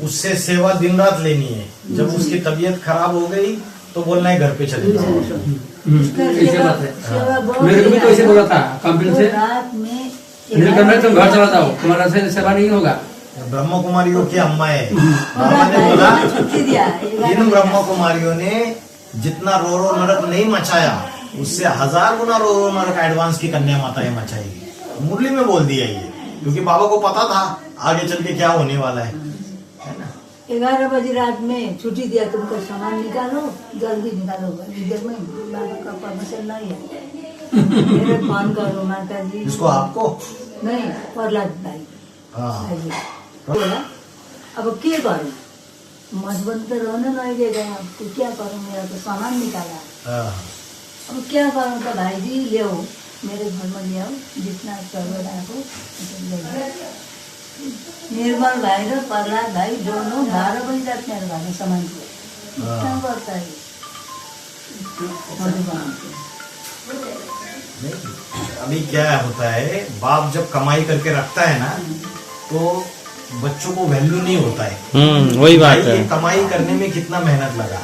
उससे सेवा दिन रात लेनी है, जब उसकी तबीयत खराब हो गई तो बोलना है घर पे चले जाओ। ऐसे बात है। सेवा बहुत मेरे को भी तो ऐसे बोला था कंपनी से, रात में नीलकंठ तुम घर चला जाओ, तुम्हारा से सेवा नहीं होगा। ब्रह्म कुमारियों की अम्मा है, बाबा ने बोला छुट्टी दिया इन ब्रह्म कुमारियों ने जितना रो रो नरक नहीं मचाया उससे 1000 गुना रो रो नरक एडवांस की कन्या माताएं मचाएगी। मुरली में बोल दिया ये, क्योंकि बाबा को पता था आगे चल के क्या होने वाला है ना। 11 बजे रात में छुट्टी दिया, तुमको सामान निकालो, जल्दी निकालो, इधर में बाबा का परमिशन नहीं है। मेरे फोन करो माता जी। इसको आपको नहीं, प्रहलाद भाई हाँ भाई बोला अब क्या करूँ, मजबूत तो रहने नहीं देगा, तो क्या करूँ, मेरा तो सामान निकाला, हाँ। अब क्या करूँ, तो भाई जी ले आओ, मेरे घर में ले आओ, जितना करवेला हो ले आओ। निर्मल भाई और प्रहलाद भाई दोनों 12 बजे तक मेरे घर में सामान को इतना करता है मधुबन के। नहीं, अभी क्या होता है, बाप जब कमाई करके रखता है ना तो बच्चों को वैल्यू नहीं होता है। वही बात भाई, है। ये कमाई करने में कितना मेहनत लगा।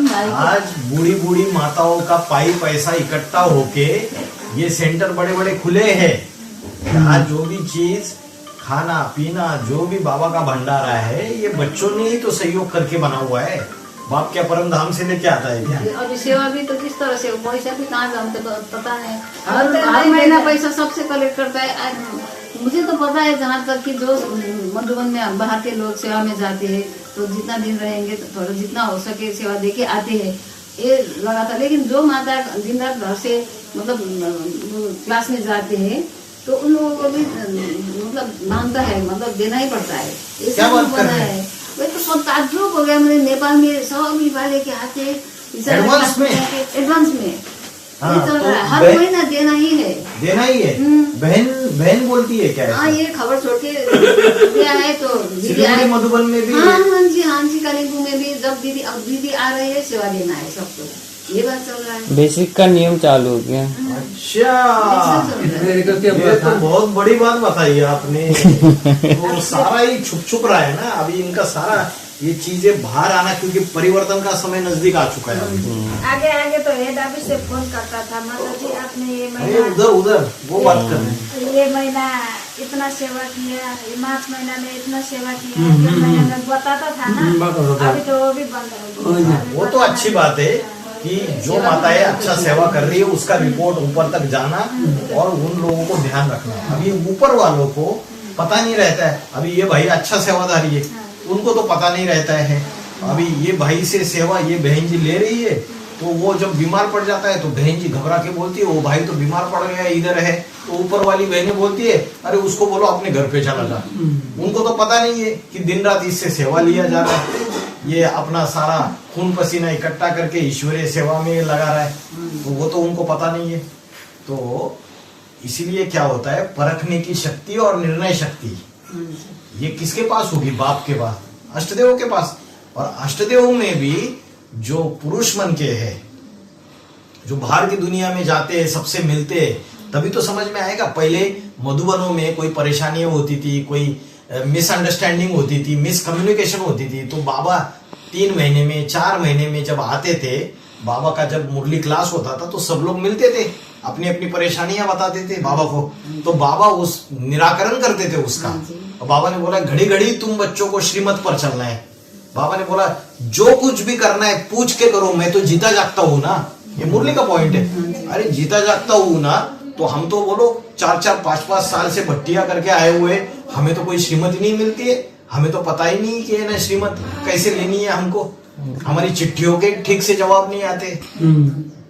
भाई आज बूढ़ी बूढ़ी माताओं का पाई पैसा इकट्ठा होके ये सेंटर बड़े बड़े खुले हैं। आज जो भी चीज खाना पीना जो भी बाबा का भंडारा है ये बच्चों ने ही तो सहयोग करके बना हुआ है। बाप क्या परम धाम से लेके आता है क्या? अभी सेवा भी तो किस तरह से, पैसा भी कहाँ से हमको पता नहीं। हर महीना पैसा सबसे कलेक्ट करता है। मुझे तो पता है जहाँ तक कि जो मधुबन में बाहर के लोग सेवा में जाते हैं तो जितना दिन रहेंगे तो थोड़ा जितना हो सके सेवा दे के आते हैं ये लगातार। लेकिन जो माता दिन रात घर से मतलब क्लास में जाते हैं तो उन लोगों को भी मतलब मानता है, मतलब देना ही पड़ता है। क्या बात कर रहे हैं? है वही तो सब ताज्जुब हो गया। मेरे नेपाल में सब नेपाली के आते एडवांस में? एडवांस में हाँ, ये चल तो रहा है। हर बहन- महीना देना ही है। देना ही है। बहन बहन बोलती है क्या? हाँ, ये खबर छोड़ के दिया है तो दीदी सिलीगुड़ी आए। मधुबन में भी हाँ जी कालिम्पोंग में भी जब दीदी अब दीदी आ रही है सेवा देना है सबको, ये बात चल रहा है। बेसिक का नियम चालू हो गया। अच्छा, मेरे को क्या ये बोला तो था, बहुत बड़ी बात बताई आपने। तो सारा ही छुप रहा है ना अभी इनका सारा ये चीजें बाहर आना, क्योंकि परिवर्तन का समय नजदीक आ चुका है अभी। आगे आगे तो हेड ऑफिस से फोन करता था, माता जी आपने ये अरे महीना उधर उधर वो बात कर रहे हैं। ये महीना इतना सेवा किया, ये मार्च महीना में इतना सेवा किया, अप्रैल महीना में बताता था ना। बताता था। अभी तो वो भी बंद हो गया। वो तो अच्छी बात है कि जो माताएं अच्छा सेवा कर रही है उसका रिपोर्ट ऊपर तक जाना और उन लोगों को ध्यान रखना। अभी ऊपर वालों को पता नहीं रहता है। अभी ये भाई अच्छा सेवादारी है, उनको तो पता नहीं रहता है। अभी ये भाई से सेवा ये बहन जी ले रही है तो वो जब बीमार पड़ जाता है तो बहन जी घबरा के बोलती है वो भाई तो बीमार पड़ गया इधर है, तो ऊपर वाली बहनें बोलती है अरे उसको बोलो अपने घर पे चला जा। उनको तो पता नहीं है कि दिन रात इससे सेवा लिया जा रहा है, ये अपना सारा खून पसीना इकट्ठा करके ईश्वरीय सेवा में लगा रहा है, तो वो तो उनको पता नहीं है। तो इसीलिए क्या होता है, परखने की शक्ति और निर्णय शक्ति ये किसके पास होगी? बाप के पास, अष्टदेवों के पास। और अष्टदेवों में भी जो पुरुष मन के हैं, जो बाहर की दुनिया में जाते हैं, सबसे मिलते हैं, तभी तो समझ में आएगा। पहले मधुबनों में कोई परेशानियां होती थी, कोई मिसअंडरस्टैंडिंग होती थी, मिसकम्युनिकेशन होती थी, तो बाबा 3 महीने में 4 महीने में जब आते थे, बाबा का जब मुरली क्लास होता था तो सब लोग मिलते थे, अपनी अपनी परेशानियां बताते थे बाबा को, तो बाबा उस निराकरण करते थे उसका। और बाबा ने बोला घड़ी घड़ी तुम बच्चों को श्रीमत पर चलना है। बाबा ने बोला जो कुछ भी करना है पूछ के करो, मैं तो जीता जागता हूं ना। ये मुरली का पॉइंट है। अरे जीता जागता हूं ना, तो हम तो बोलो 4-4, 5-5 साल से भट्टियां करके आए हुए, हमें तो कोई श्रीमत नहीं मिलती है, हमें तो पता ही नहीं कि ना श्रीमत कैसे लेनी है हमको, हमारी चिट्ठियों के ठीक से जवाब नहीं आते।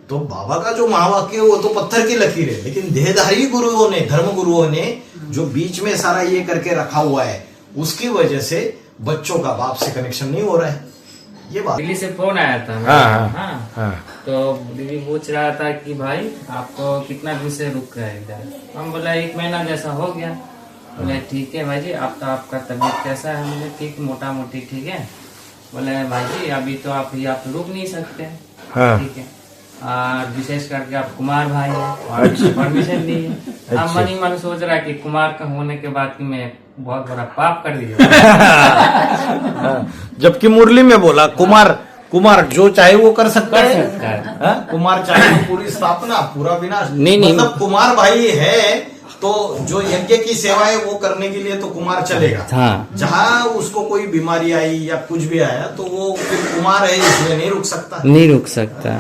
तो बाबा का जो महावाक्य वो तो पत्थर की लकीर है, लेकिन देहधारी गुरुओं ने, धर्म गुरुओं ने जो बीच में सारा ये करके रखा हुआ है, उसकी वजह से बच्चों का बाप से कनेक्शन नहीं हो रहा है। ये बात दिल्ली से फोन आया था। हाँ। तो दीदी पूछ रहा था कि भाई आपको कितना दिन से रुक रहा है इधर। हम बोला 1 महीना जैसा हो गया। बोले ठीक है भाई जी, अब तो आपका तबीयत कैसा है? हम बोले ठीक, मोटा मोटी ठीक है। बोले भाई जी अभी तो आप रुक नहीं सकते। ठीक है, और विशेष करके आप कुमार भाई हैं और परमिशन दी है। अब मन ही मन सोच रहा है कि कुमार का होने के बाद कि मैं बहुत बड़ा पाप कर दिया। जबकि मुरली में बोला कुमार कुमार जो चाहे वो कर सकता कर है, सकता है। हाँ? कुमार चाहे तो पूरी स्थापना पूरा विनाश, नहीं, नहीं। मतलब कुमार भाई है तो जो यज्ञ की सेवा है वो करने के लिए तो कुमार चलेगा। हाँ। जहाँ उसको कोई बीमारी आई या कुछ भी आया तो वो फिर कुमार है इसलिए नहीं रुक सकता। नहीं रुक सकता।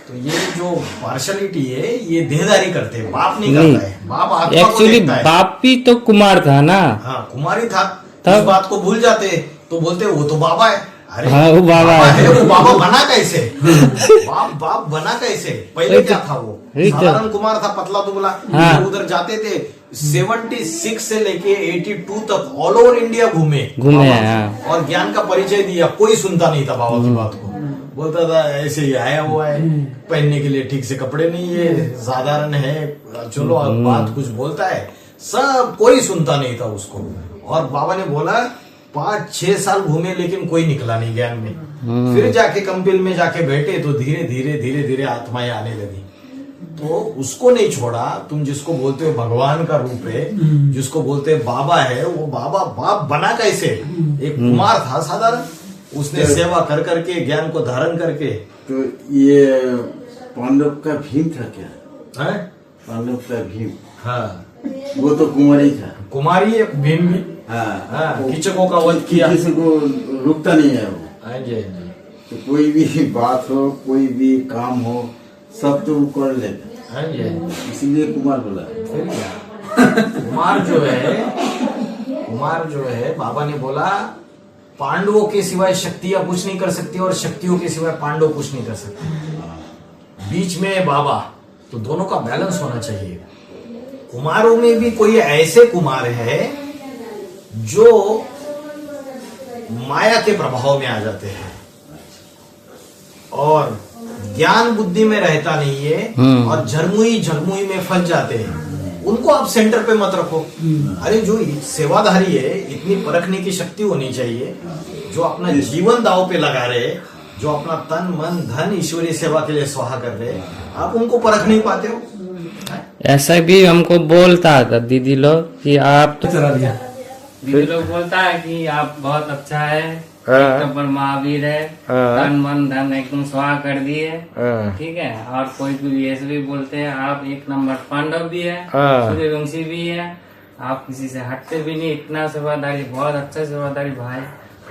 तो ये जो पार्शलिटी है ये देहदारी करते हैं, बाप नहीं नहीं। करता है। बाप आत्मा को एक्चुअली देखता है। बाप भी तो कुमार था ना। हाँ कुमारी था, तब- इस बात को भूल जाते तो बोलते वो तो बाबा है। अरे हाँ, वो बाबा है। वो बाबा बना कैसे? बाप बना कैसे? पहले क्या था वो? वही तो। साधारण कुमार था, पतला दुबला। हाँ। इधर उधर जाते थे। 76 से लेके 82 तक ऑल ओवर इंडिया घूमे घूमे, बाबा। हाँ। और ज्ञान का परिचय दिया, कोई सुनता नहीं था बाबा की बात को। बोलता था ऐसे ही आया हुआ है, पहनने के लिए ठीक से कपड़े नहीं है, साधारण है, चलो अब बात कुछ बोलता है, सब कोई सुनता नहीं था उसको। और बाबा ने बोला 5-6 साल घूमे लेकिन कोई निकला नहीं ज्ञान में। फिर जाके कंपिल में जाके बैठे तो धीरे धीरे आत्माएं आने लगी। तो उसको नहीं छोड़ा। तुम जिसको बोलते हो भगवान का रूप है, जिसको बोलते हैं बाबा है, वो बाबा बाप बना कैसे? एक कुमार था साधारण, उसने सेवा कर करके ज्ञान को धारण करके। तो ये पांडव का भीम था क्या? है? पांडव का भीम, हाँ वो तो कुमारी था। कुमारी है, भीम भी। हाँ, हाँ, कीचकों का वध किया। किसी को रुकता नहीं है वो। हाँ जी, हाँ जी। तो कोई भी बात हो, कोई भी काम हो, सब तो वो कर लेता। हाँ जी, हाँ जी। इसलिए कुमार बोला। फिर क्या? कुमार जो है बाबा ने बोला पांडवों के सिवाय शक्तियां कुछ नहीं कर सकती और शक्तियों के सिवाय पांडव कुछ नहीं कर सकते। बीच में है बाबा, तो दोनों का बैलेंस होना चाहिए। कुमारों में भी कोई ऐसे कुमार है जो माया के प्रभाव में आ जाते हैं और ज्ञान बुद्धि में रहता नहीं है और झरमुई में फंस जाते हैं। उनको आप सेंटर पे मत रखो। अरे जो सेवाधारी है, इतनी परखने की शक्ति होनी चाहिए, जो अपना जीवन दांव पे लगा रहे, जो अपना तन मन धन ईश्वरीय सेवा के लिए स्वाहा कर रहे, आप उनको परख नहीं पाते हो। ऐसा भी हमको बोलता था दीदी लोग कि आप तो चला दिया। दीदी लोग बोलता है कि आप बहुत अच्छा है, हाँ। एक नंबर महावीर है, हाँ। तन मन धन एकदम स्वाहा कर दिए, हाँ। ठीक है। और कोई भी ऐसे भी बोलते हैं आप एक नंबर पांडव भी है, हाँ। सूर्यवंशी भी है, आप किसी से हटते भी नहीं, इतना सेवादारी, बहुत अच्छा सेवादारी भाई।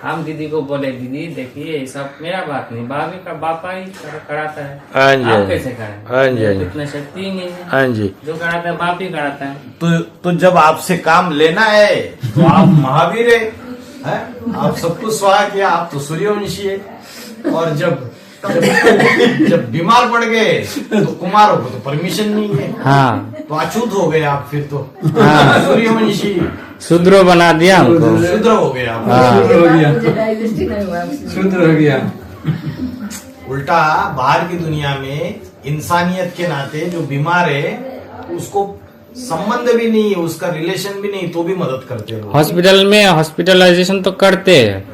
हम दीदी को बोले दीदी देखिए ये सब मेरा बात नहीं, बाबी का बापा ही कराता है, हाँ जी, आप कैसे करें? हाँ जी, हाँ जी। इतना शक्ति ही नहीं है, हाँ जी। जो कराता है बाप ही कराता है। तो जब आपसे काम लेना है तो आप महावीर है? आप सब कुछ स्वाहा किया, आप तो सूर्यवंशी है। और जब बीमार पड़ गए तो कुमारों को तो परमिशन नहीं है। हाँ, तो अछूत हो गए आप फिर तो। हाँ। सूर्यवंशी शूद्रो बना दिया हमको। शूद्र हो गए आप। हाँ। शूद्र हो गया, मुझे डाइजेस्ट ही नहीं हुआ उसमें। शूद्र हो गया। उल्टा बाहर की दुनिया में इंसानियत के नाते जो बीमार है उसको संबंध भी नहीं है, उसका रिलेशन भी नहीं, तो भी मदद करते हैं। हॉस्पिटल में हॉस्पिटलाइजेशन तो करते हैं,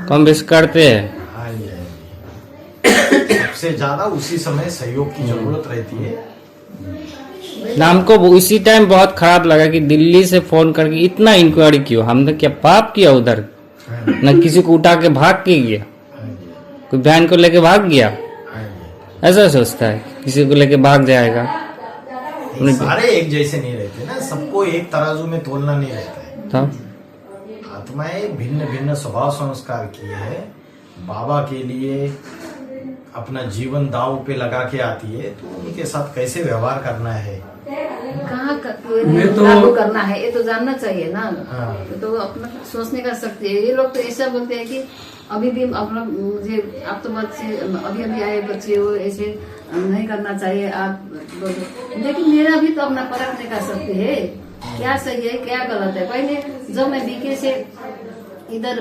कम बेस करते हैं। हाँ जी, हाँ जी। सबसे ज्यादा उसी समय सहयोग की जरूरत रहती है। ना हमको उसी टाइम बहुत खराब लगा कि दिल्ली से फोन करके इतना इंक्वायरी क्यों, हमने क्या पाप किया उधर? न किसी को उठा के भाग के गया, कोई बहन को लेके भाग गया, ऐसा सोचता है किसी को लेके भाग जाएगा। सारे एक जैसे नहीं रहते ना, सबको एक तराजू में तोलना नहीं रहता है। तब आत्माएं भिन्न भिन्न स्वभाव संस्कार की है, बाबा के लिए अपना जीवन दांव पे लगा के आती है, तो उनके साथ कैसे व्यवहार करना है, कहाँ मैं तो- लागू करना है, ये तो जानना चाहिए ना। हाँ। ये तो अपना सोचने का शक्ति है। ये लोग तो ऐसा बोलते हैं कि अभी भी अपना मुझे आप तो बच्चे अभी आए बच्चे हो, ऐसे नहीं करना चाहिए आप बोलो। लेकिन मेरा भी तो अपना परखने का शक्ति है, क्या सही है क्या गलत है। पहले जब मैं बीके से इधर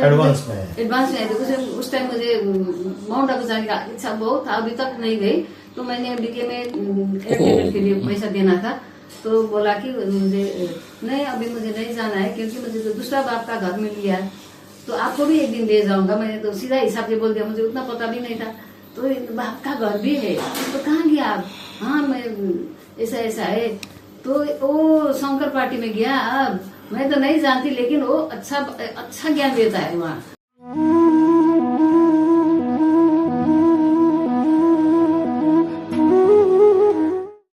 एडवांस में आई थी, उस टाइम मुझे माउंट आबू जाने का इच्छा बहुत था, अभी तक नहीं गई। तो मैंने बीके में एयरटेल के लिए पैसा देना था, तो बोला कि मुझे नहीं अभी मुझे नहीं जाना है, क्योंकि मुझे तो दूसरा बाप का घर मिल गया, तो आपको भी एक दिन ले जाऊंगा। मैंने तो सीधा हिसाब से बोल दिया, मुझे उतना पता भी नहीं था। तो बाप का घर भी है, तो कहाँ गया आप? हाँ मैं ऐसा ऐसा है। तो वो शंकर पार्टी में गया। अब मैं तो नहीं जानती, लेकिन वो अच्छा ज्ञान देता है वहाँ।